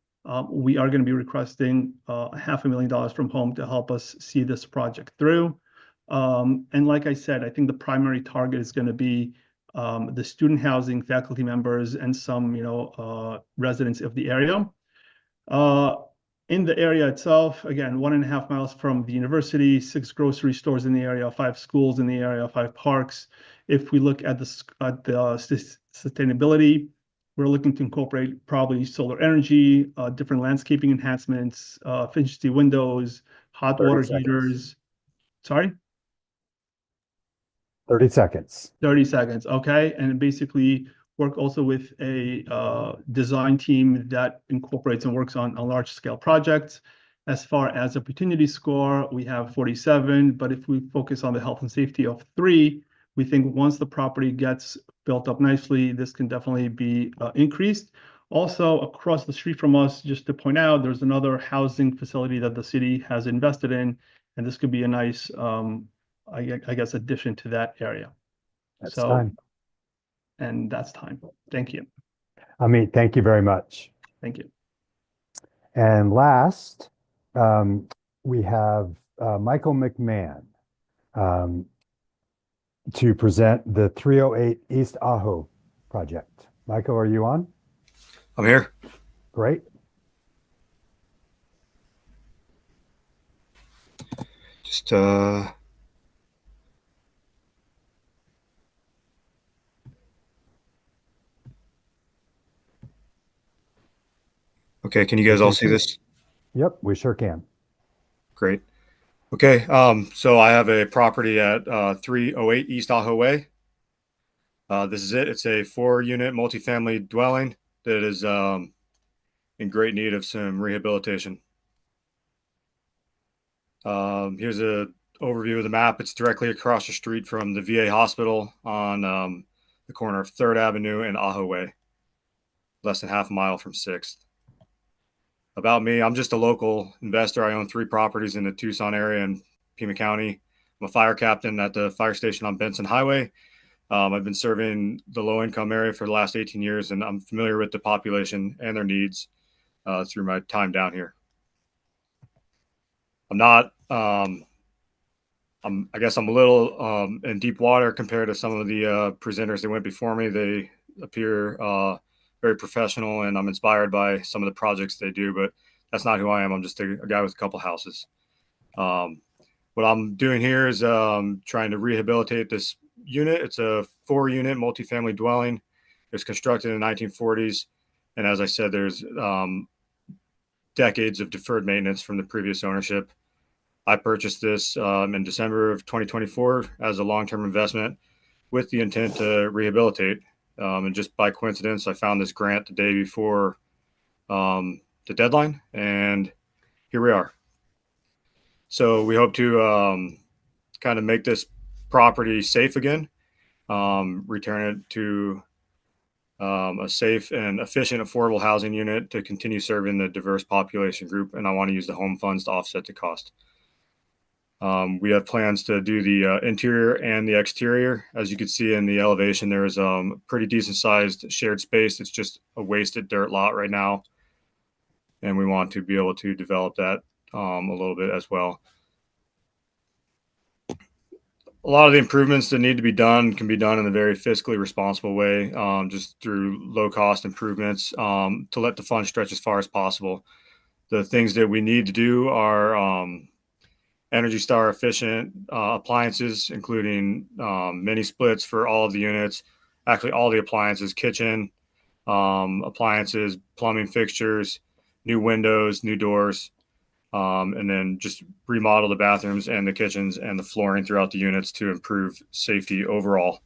We are going to be requesting $500,000 from home to help us see this project through. And like I said, I think the primary target is going to be the student housing, faculty members, and some, residents of the area. In the area itself, again, 1.5 miles from the university, 6 grocery stores in the area, 5 schools in the area, 5 parks. If we look at the sustainability, we're looking to incorporate probably solar energy, different landscaping enhancements, efficiency windows, hot water heaters. Sorry? 30 seconds. 30 seconds, okay. And basically work also with a design team that incorporates and works on large scale projects. As far as opportunity score, we have 47, but if we focus on the health and safety of 3, we think once the property gets built up nicely, this can definitely be increased. Also, across the street from us, just to point out, there's another housing facility that the city has invested in, and this could be a nice, I guess, addition to that area. That's time. And that's time. Thank you. Amit, thank you very much. Thank you. And last, we have Michael McMahon to present the 308 East Ajo project. Michael, are you on? I'm here. Great. Just okay, can you guys all see this? Yep, we sure can. Great. Okay, so I have a property at 308 East Ajo Way. This is it. It's a 4-unit multifamily dwelling that is in great need of some rehabilitation. Here's an overview of the map. It's directly across the street from the VA hospital on the corner of 3rd Avenue and Ajo Way, less than half a mile from 6th. About me, I'm just a local investor. I own 3 properties in the Tucson area and Pima County. I'm a fire captain at the fire station on Benson Highway. I've been serving the low-income area for the last 18 years, and I'm familiar with the population and their needs through my time down here. I'm not, I guess I'm a little in deep water compared to some of the presenters that went before me. They appear very professional, and I'm inspired by some of the projects they do, but that's not who I am. I'm just a guy with a couple houses. What I'm doing here is trying to rehabilitate this unit. It's a 4-unit multifamily dwelling. It was constructed in the 1940s. And as I said, there's decades of deferred maintenance from the previous ownership. I purchased this in December of 2024 as a long-term investment with the intent to rehabilitate. And just by coincidence, I found this grant the day before the deadline, and here we are. So we hope to kind of make this property safe again, return it to a safe and efficient affordable housing unit to continue serving the diverse population group, and I want to use the home funds to offset the cost. We have plans to do the interior and the exterior. As you can see in the elevation, there is a pretty decent sized shared space. It's just a wasted dirt lot right now. And we want to be able to develop that a little bit as well. A lot of the improvements that need to be done can be done in a very fiscally responsible way, just through low cost improvements to let the fund stretch as far as possible. The things that we need to do are Energy Star efficient appliances, including mini splits for all of the units, actually all the appliances, kitchen appliances, plumbing fixtures, new windows, new doors, and then just remodel the bathrooms and the kitchens and the flooring throughout the units to improve safety overall.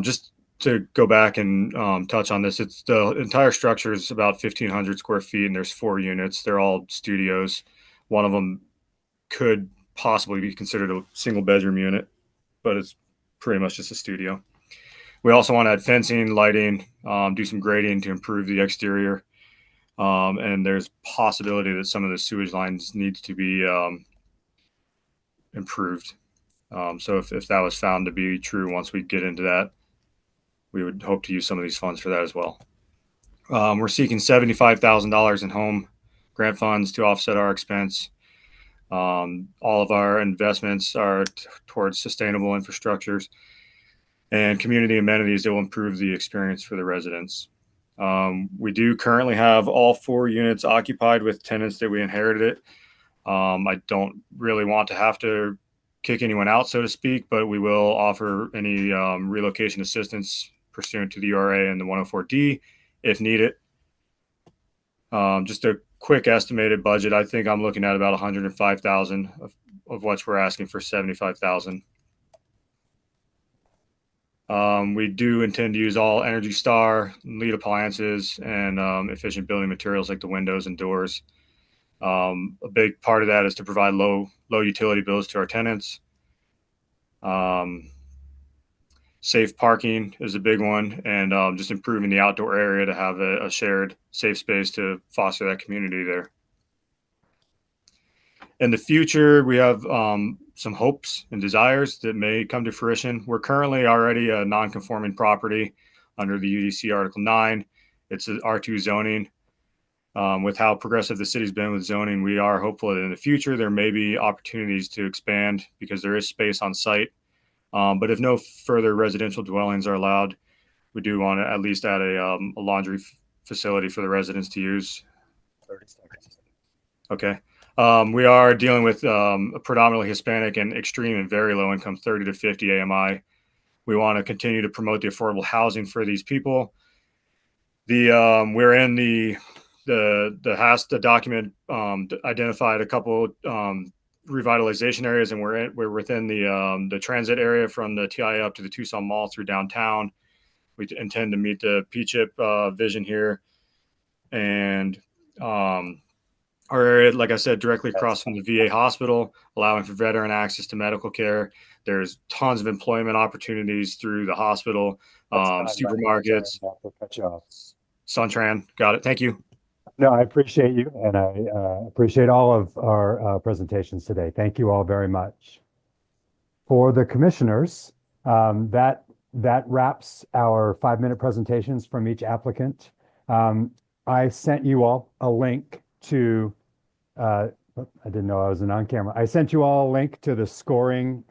Just to go back and touch on this, it's the entire structure is about 1,500 square feet, and there's 4 units. They're all studios. One of them could possibly be considered a single bedroom unit, but it's pretty much just a studio. We also want to add fencing, lighting, do some grading to improve the exterior. And there's possibility that some of the sewage lines need to be improved. So if that was found to be true, once we get into that, we would hope to use some of these funds for that as well. We're seeking $75,000 in home grant funds to offset our expense. All of our investments are towards sustainable infrastructures and community amenities that will improve the experience for the residents. We do currently have all 4 units occupied with tenants that we inherited. I don't really want to have to kick anyone out, so to speak, but we will offer any relocation assistance pursuant to the URA and the 104D if needed. Just a quick estimated budget. I think I'm looking at about 105,000 of which we're asking for 75,000. We do intend to use all Energy Star, lead appliances, and efficient building materials like the windows and doors. A big part of that is to provide low utility bills to our tenants. Safe parking is a big one, and just improving the outdoor area to have a shared safe space to foster that community there. In the future, we have some hopes and desires that may come to fruition. We're currently already a non-conforming property under the UDC Article 9. It's an R2 zoning. With how progressive the city's been with zoning, we are hopeful that in the future there may be opportunities to expand because there is space on site. But if no further residential dwellings are allowed, we do want to at least add a laundry facility for the residents to use. 30 seconds. Okay. We are dealing with a predominantly Hispanic and extreme and very low income, 30 to 50 AMI. We want to continue to promote the affordable housing for these people. We're in the document identified a couple revitalization areas, and we're within the transit area from the TI up to the Tucson Mall through downtown. We intend to meet the P-CHIP vision here, and our area, like I said, directly across from the VA hospital, allowing for veteran access to medical care. There's tons of employment opportunities through the hospital, supermarkets. Suntran, got it. Thank you. No, I appreciate you, and I appreciate all of our presentations today. Thank you all very much. For the commissioners, that wraps our 5-minute presentations from each applicant. I sent you all a link to, I didn't know I was on camera. I sent you all a link to the scoring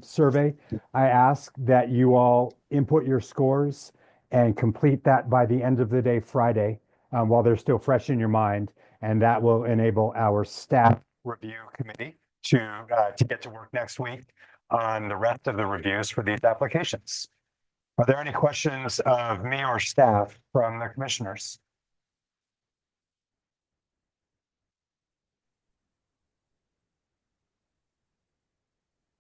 survey. I ask that you all input your scores and complete that by the end of the day Friday, while they're still fresh in your mind, and that will enable our staff review committee to get to work next week on the rest of the reviews for these applications. Are there any questions of me or staff from the commissioners?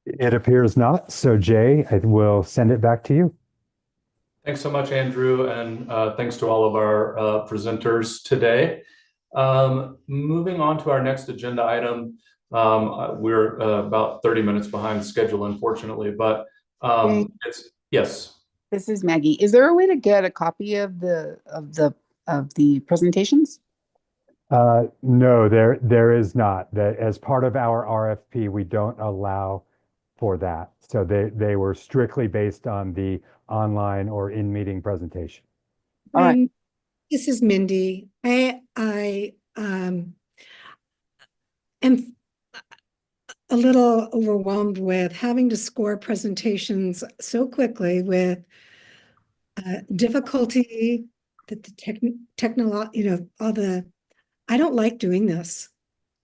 It appears not. So Jay, I will send it back to you. Thanks so much, Andrew, and thanks to all of our presenters today. Moving on to our next agenda item. We're about 30 minutes behind schedule, unfortunately, but yes. This is Maggie. Is there a way to get a copy of the presentations? No, there is not. That as part of our RFP, we don't allow for that. So they were strictly based on the online or in-meeting presentation. All right. And this is Mindy. I am a little overwhelmed with having to score presentations so quickly with difficulty that the all the, I don't like doing this.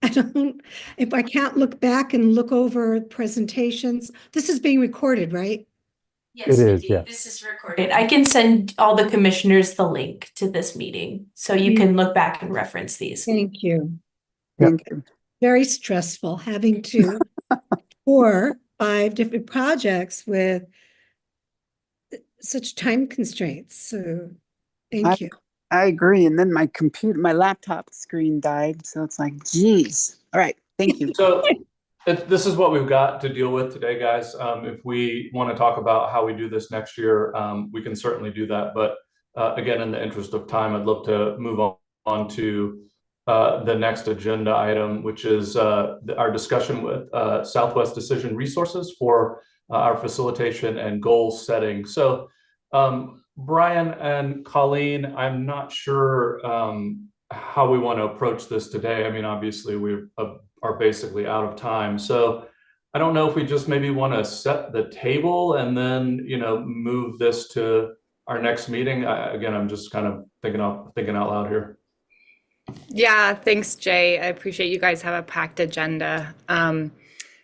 I don't, if I can't look back and look over presentations, this is being recorded, right? Yes, It is, Mindy, yes. this is recorded. I can send all the commissioners the link to this meeting so you can look back and reference these. Thank you. Yep. Thank you. Very stressful having to 4, 5 different projects with such time constraints. So thank you. I agree. And then my laptop screen died. So it's like, geez. All right. Thank you. So this is what we've got to deal with today, guys. If we want to talk about how we do this next year, we can certainly do that. But again, in the interest of time, I'd love to move on to the next agenda item, which is our discussion with Southwest Decision Resources for our facilitation and goal setting. So Brian and Colleen, I'm not sure how we want to approach this today. I mean, obviously we are basically out of time. So I don't know if we just maybe want to set the table and then, move this to our next meeting. Again, I'm just kind of thinking out loud here. Yeah, thanks, Jay. I appreciate you guys have a packed agenda.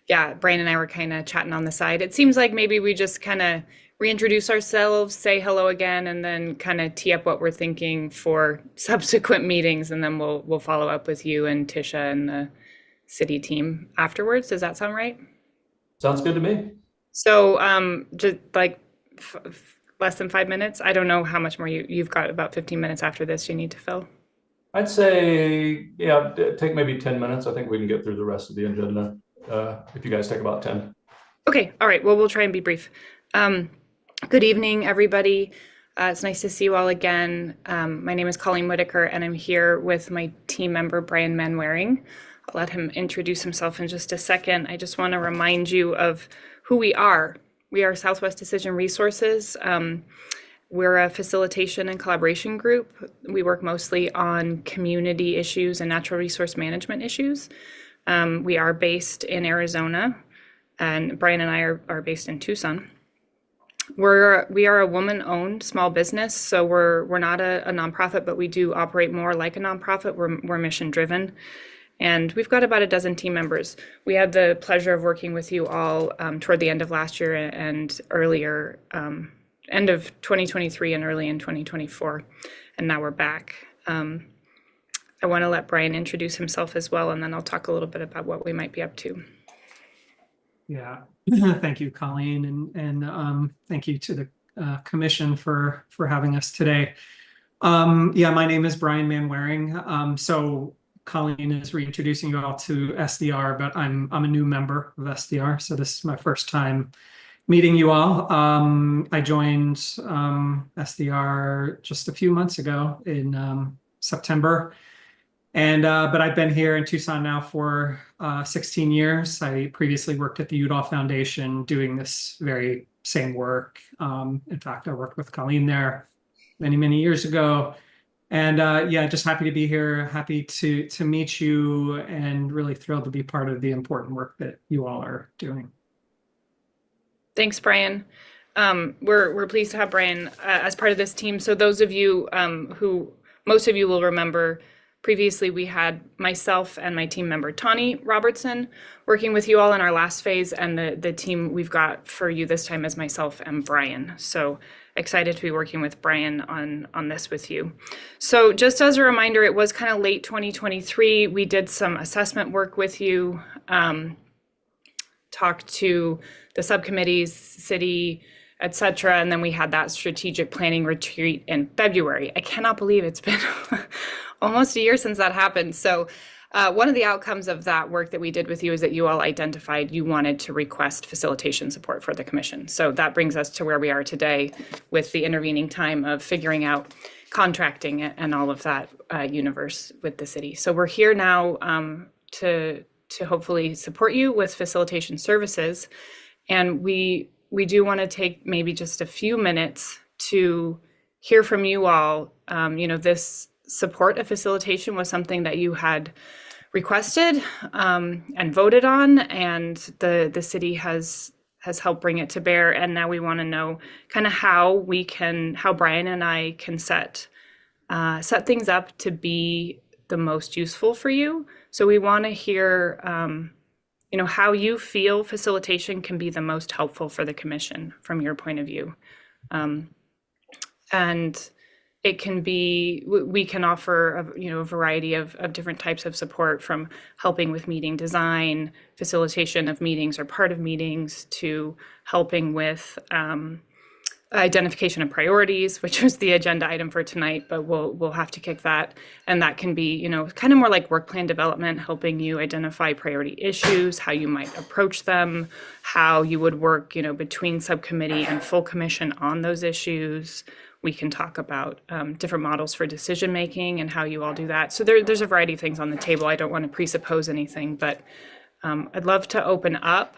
Yeah, Brian and I were kind of chatting on the side. It seems like maybe we just kind of reintroduce ourselves, say hello again, and then kind of tee up what we're thinking for subsequent meetings, and then we'll follow up with you and Tisha and the city team afterwards. Does that sound right? Sounds good to me. So just like less than 5 minutes. I don't know how much more you've got. About 15 minutes after this you need to fill. I'd say, yeah, take maybe 10 minutes. I think we can get through the rest of the agenda if you guys take about 10. Okay, all right. Well, we'll try and be brief. Good evening, everybody. It's nice to see you all again. My name is Colleen Whitaker, and I'm here with my team member, Brian Manwaring. I'll let him introduce himself in just a second. I just want to remind you of who we are. We are Southwest Decision Resources. We're a facilitation and collaboration group. We work mostly on community issues and natural resource management issues. We are based in Arizona, and Brian and I are based in Tucson. We are a woman-owned small business, so we're not a nonprofit, but we do operate more like a nonprofit. We're mission-driven, and we've got about a dozen team members. We had the pleasure of working with you all toward the end of last year and earlier, end of 2023 and early in 2024, and now we're back. I want to let Brian introduce himself as well, and then I'll talk a little bit about what we might be up to. Yeah, thank you, Colleen, and thank you to the commission for having us today. Yeah, my name is Brian Manwaring. So Colleen is reintroducing you all to SDR, but I'm a new member of SDR, so this is my first time meeting you all. I joined SDR just a few months ago in September. But I've been here in Tucson now for 16 years. I previously worked at the Udall Foundation doing this very same work. In fact, I worked with Colleen there many years ago. And yeah, just happy to be here, happy to meet you, and really thrilled to be part of the important work that you all are doing. Thanks, Brian. We're pleased to have Brian as part of this team. So those of you who, most of you will remember, previously we had myself and my team member Tawny Robertson working with you all in our last phase, and the team we've got for you this time is myself and Brian. So excited to be working with Brian on this with you. So just as a reminder, it was kind of late 2023. We did some assessment work with you, talked to the subcommittees, city, etc. And then we had that strategic planning retreat in February. I cannot believe it's been almost a year since that happened. So one of the outcomes of that work that we did with you is that you all identified you wanted to request facilitation support for the commission. So that brings us to where we are today with the intervening time of figuring out contracting and all of that universe with the city. So we're here now to hopefully support you with facilitation services. And we do want to take maybe just a few minutes to hear from you all. This support of facilitation was something that you had requested and voted on, and the city has helped bring it to bear. And now we want to know kind of how Brian and I can set things up to be the most useful for you. So we want to hear, how you feel facilitation can be the most helpful for the commission from your point of view. And it can be, we can offer a variety of different types of support, from helping with meeting design, facilitation of meetings or part of meetings, to helping with identification of priorities, which was the agenda item for tonight, but we'll have to kick that. And that can be, kind of more like work plan development, helping you identify priority issues, how you might approach them, how you would work, between subcommittee and full commission on those issues. We can talk about different models for decision making and how you all do that. So there's a variety of things on the table. I don't want to presuppose anything, but I'd love to open up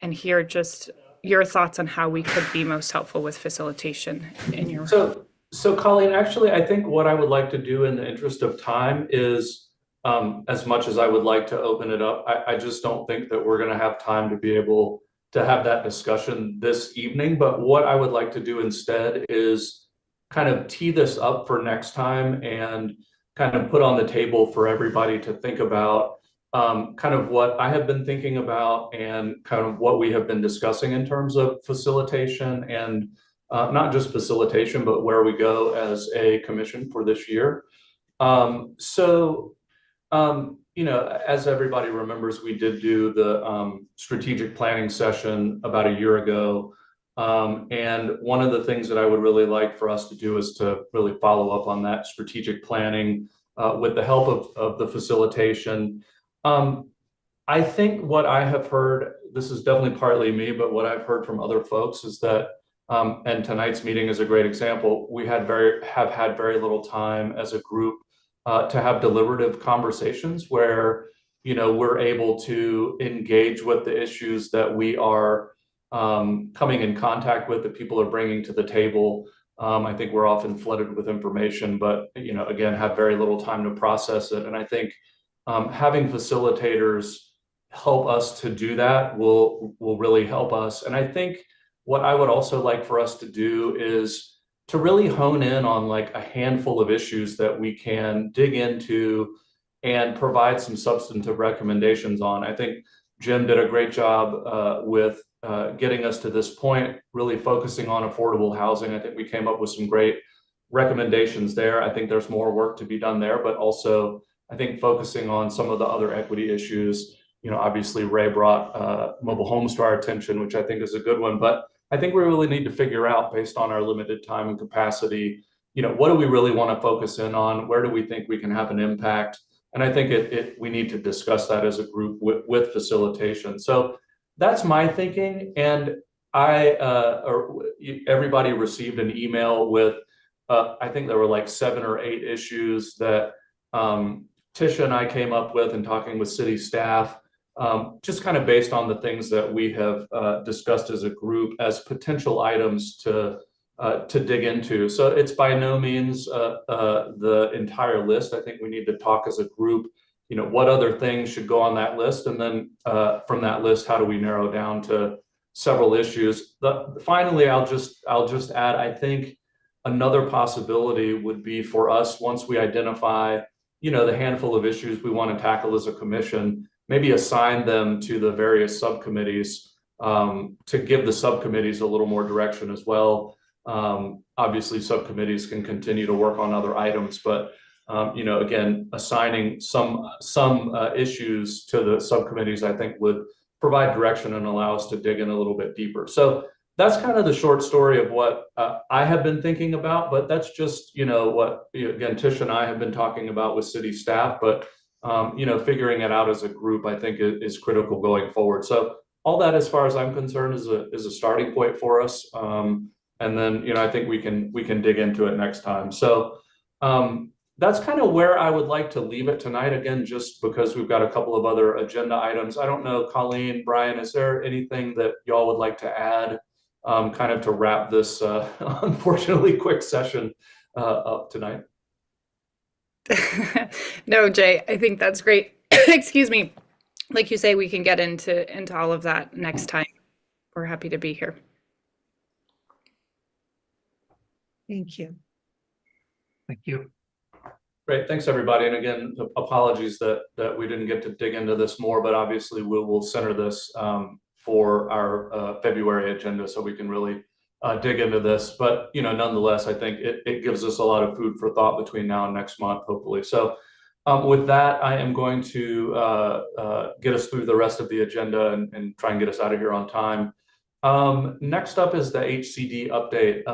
and hear just your thoughts on how we could be most helpful with facilitation in your. So Colleen, actually, I think what I would like to do in the interest of time is, as much as I would like to open it up, I just don't think that we're going to have time to be able to have that discussion this evening. But what I would like to do instead is kind of tee this up for next time and kind of put on the table for everybody to think about kind of what I have been thinking about and kind of what we have been discussing in terms of facilitation, and not just facilitation, but where we go as a commission for this year. As everybody remembers, we did do the strategic planning session about a year ago. And one of the things that I would really like for us to do is to really follow up on that strategic planning with the help of the facilitation. I think what I have heard, this is definitely partly me, but what I've heard from other folks is that, and tonight's meeting is a great example, we have had very little time as a group to have deliberative conversations where, we're able to engage with the issues that we are coming in contact with, that people are bringing to the table. I think we're often flooded with information, but, again, have very little time to process it. And I think having facilitators help us to do that will really help us. And I think what I would also like for us to do is to really hone in on like a handful of issues that we can dig into and provide some substantive recommendations on. I think Jim did a great job with getting us to this point, really focusing on affordable housing. I think we came up with some great recommendations there. I think there's more work to be done there, but also I think focusing on some of the other equity issues. Obviously Ray brought mobile homes to our attention, which I think is a good one, but I think we really need to figure out, based on our limited time and capacity, what do we really want to focus in on? Where do we think we can have an impact? And I think we need to discuss that as a group with facilitation. So that's my thinking. And everybody received an email with, I think there were like 7 or 8 issues that Tisha and I came up with in talking with city staff, just kind of based on the things that we have discussed as a group as potential items to dig into. So it's by no means the entire list. I think we need to talk as a group, what other things should go on that list, and then from that list, how do we narrow down to several issues. Finally, I'll just add, I think another possibility would be for us, once we identify the handful of issues we want to tackle as a commission, maybe assign them to the various subcommittees to give the subcommittees a little more direction as well. Obviously, subcommittees can continue to work on other items, but again, assigning some issues to the subcommittees, I think, would provide direction and allow us to dig in a little bit deeper. So that's kind of the short story of what I have been thinking about, but that's just, what, again, Tish and I have been talking about with city staff, but figuring it out as a group, I think is critical going forward. So all that, as far as I'm concerned, is a starting point for us. And then, I think we can dig into it next time. So that's kind of where I would like to leave it tonight. Again, just because we've got a couple of other agenda items. I don't know, Colleen, Brian, is there anything that y'all would like to add kind of to wrap this unfortunately quick session up tonight? No, Jay, I think that's great. Excuse me. Like you say, we can get into all of that next time. We're happy to be here. Thank you. Thank you. Great, thanks everybody. And again, apologies that we didn't get to dig into this more, but obviously we'll center this for our February agenda so we can really dig into this. But nonetheless, I think it gives us a lot of food for thought between now and next month, hopefully. So with that, I am going to get us through the rest of the agenda and try and get us out of here on time. Next up is the HCD update.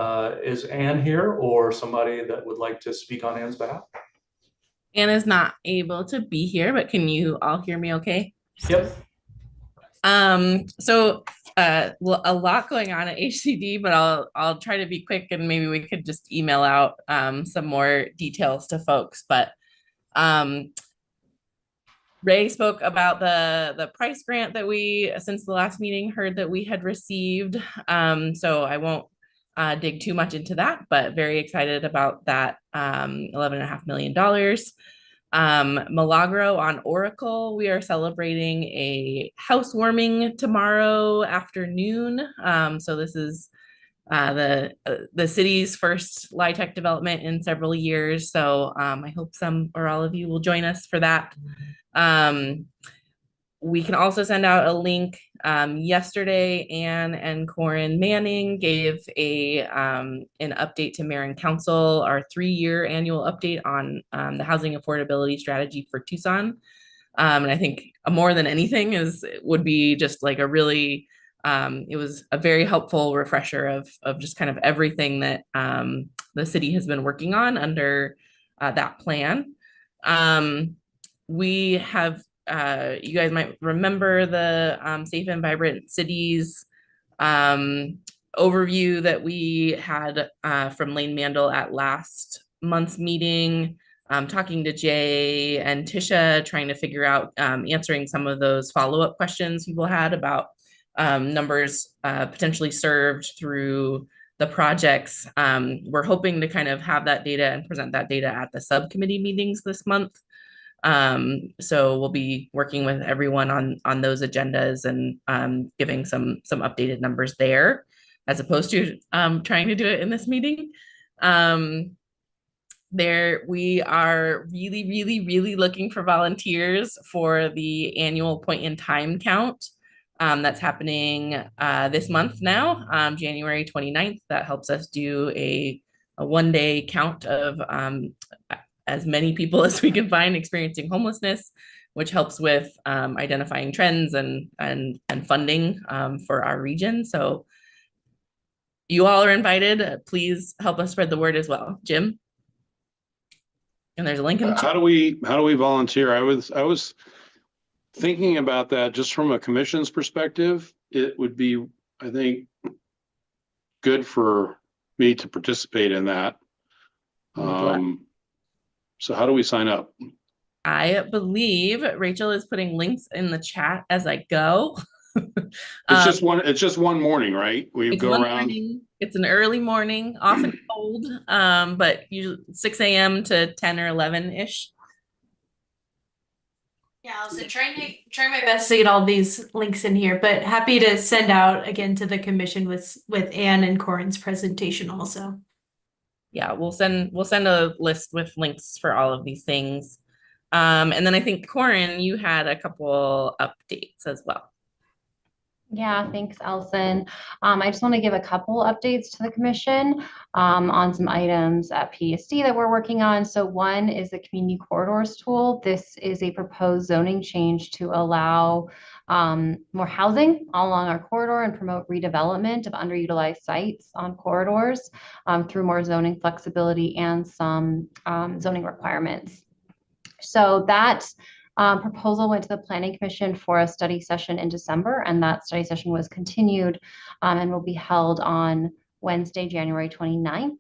Is Anne here, or somebody that would like to speak on Anne's behalf? Anna's not able to be here, but can you all hear me okay? Yep. So a lot going on at HCD, but I'll try to be quick, and maybe we could just email out some more details to folks. But Ray spoke about the price grant that we, since the last meeting, heard that we had received. So I won't dig too much into that, but very excited about that $11.5 million. Milagro on Oracle, we are celebrating a housewarming tomorrow afternoon. So this is the city's first LIHTC development in several years. So I hope some or all of you will join us for that. We can also send out a link. Yesterday, Anne and Corin Manning gave an update to Mayor and Council, our 3-year annual update on the housing affordability strategy for Tucson. And I think more than anything would be just like a really, it was a very helpful refresher of just kind of everything that the city has been working on under that plan. We have, you guys might remember the Safe and Vibrant Cities overview that we had from Lane Mandel at last month's meeting, talking to Jay and Tisha, trying to figure out answering some of those follow-up questions people had about numbers potentially served through the projects. We're hoping to kind of have that data and present that data at the subcommittee meetings this month. So we'll be working with everyone on those agendas and giving some updated numbers there, as opposed to trying to do it in this meeting. There, we are really looking for volunteers for the annual point in time count. That's happening this month now, January 29th. That helps us do a 1-day count of as many people as we can find experiencing homelessness, which helps with identifying trends and funding for our region. So you all are invited. Please help us spread the word as well. Jim? And there's a link in the chat. How do we volunteer? I was thinking about that just from a commission's perspective. It would be, I think, good for me to participate in that. So how do we sign up? I believe Rachel is putting links in the chat as I go. It's just one morning, right? We go around. Morning. It's an early morning, often cold, but usually 6 a.m. to 10 or 11-ish. Yeah, Allison, trying my best to get all these links in here, but happy to send out again to the commission with Anne and Corin's presentation also. Yeah, we'll send a list with links for all of these things. And then I think Corin, you had a couple updates as well. Yeah, thanks, Allison. I just want to give a couple updates to the commission on some items at PSD that we're working on. So one is the community corridors tool. This is a proposed zoning change to allow more housing along our corridor and promote redevelopment of underutilized sites on corridors through more zoning flexibility and some zoning requirements. So that Proposal went to the Planning Commission for a study session in December, and that study session was continued and will be held on Wednesday, January 29th.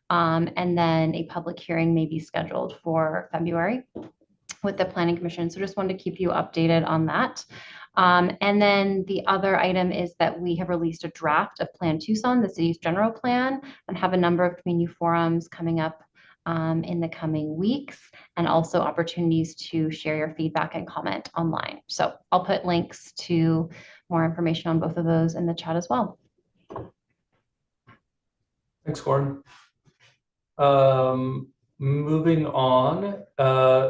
And then a public hearing may be scheduled for February with the Planning Commission. So just wanted to keep you updated on that. And then the other item is that we have released a draft of Plan Tucson, the city's general plan, and have a number of community forums coming up in the coming weeks, and also opportunities to share your feedback and comment online. So I'll put links to more information on both of those in the chat as well. Thanks, Gordon. Moving on,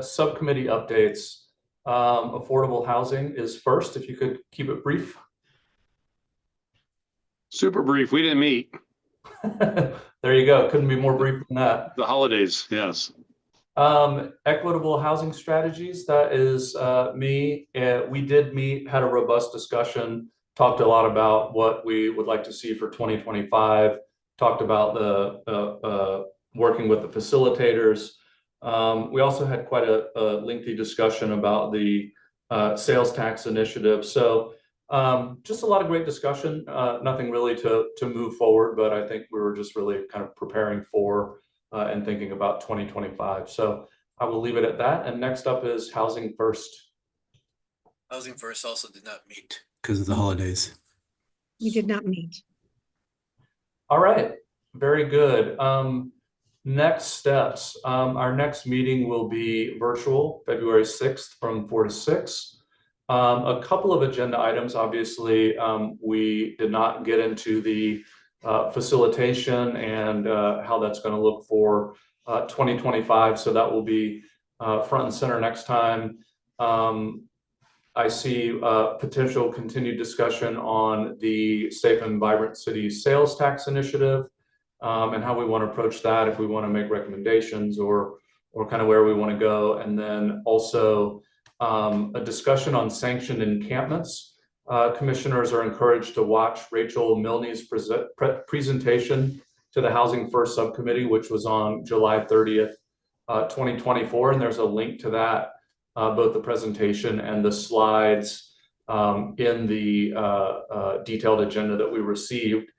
subcommittee updates. Affordable housing is first, if you could keep it brief. Super brief. We didn't meet. There you go. Couldn't be more brief than that. The holidays, yes. Equitable housing strategies, that is me. We did meet, had a robust discussion, talked a lot about what we would like to see for 2025, talked about the working with the facilitators. We also had quite a lengthy discussion about the sales tax initiative. So just a lot of great discussion, nothing really to move forward, but I think we were just really kind of preparing for and thinking about 2025. So I will leave it at that. And next up is Housing First. Housing First also did not meet because of the holidays. We did not meet. All right, very good. Next steps. Our next meeting will be virtual, February 6th from 4 to 6. A couple of agenda items. Obviously, we did not get into the facilitation and how that's going to look for 2025. So that will be front and center next time. I see potential continued discussion on the Safe and Vibrant Cities Sales Tax Initiative and how we want to approach that, if we want to make recommendations or kind of where we want to go. And then also a discussion on sanctioned encampments. Commissioners are encouraged to watch Rachel Milne's presentation to the Housing First Subcommittee, which was on July 30th, 2024. And there's a link to that, both the presentation and the slides in the detailed agenda that we received.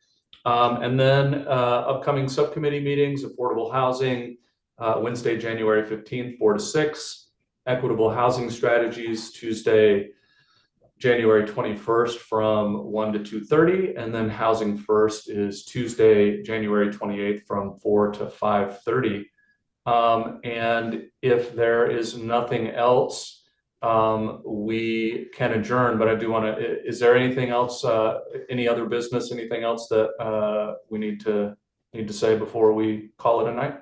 And then upcoming subcommittee meetings, affordable housing, Wednesday, January 15th, 4 to 6. Equitable housing strategies, Tuesday, January 21st from 1 to 2:30. And then Housing First is Tuesday, January 28th from 4 to 5:30. And if there is nothing else, we can adjourn, but I do want to, is there anything else, any other business, anything else that we need to say before we call it a night?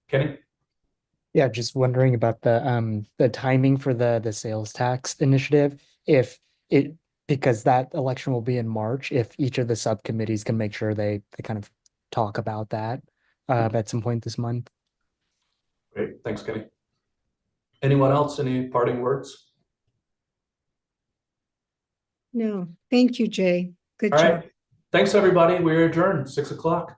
Kenny? Yeah, just wondering about the timing for the sales tax initiative. If it, because that election will be in March, if each of the subcommittees can make sure they kind of talk about that at some point this month. Great, thanks, Kenny. Anyone else? Any parting words? No, thank you, Jay. Good All job. right. Thanks, everybody. We're adjourned, 6 o'clock.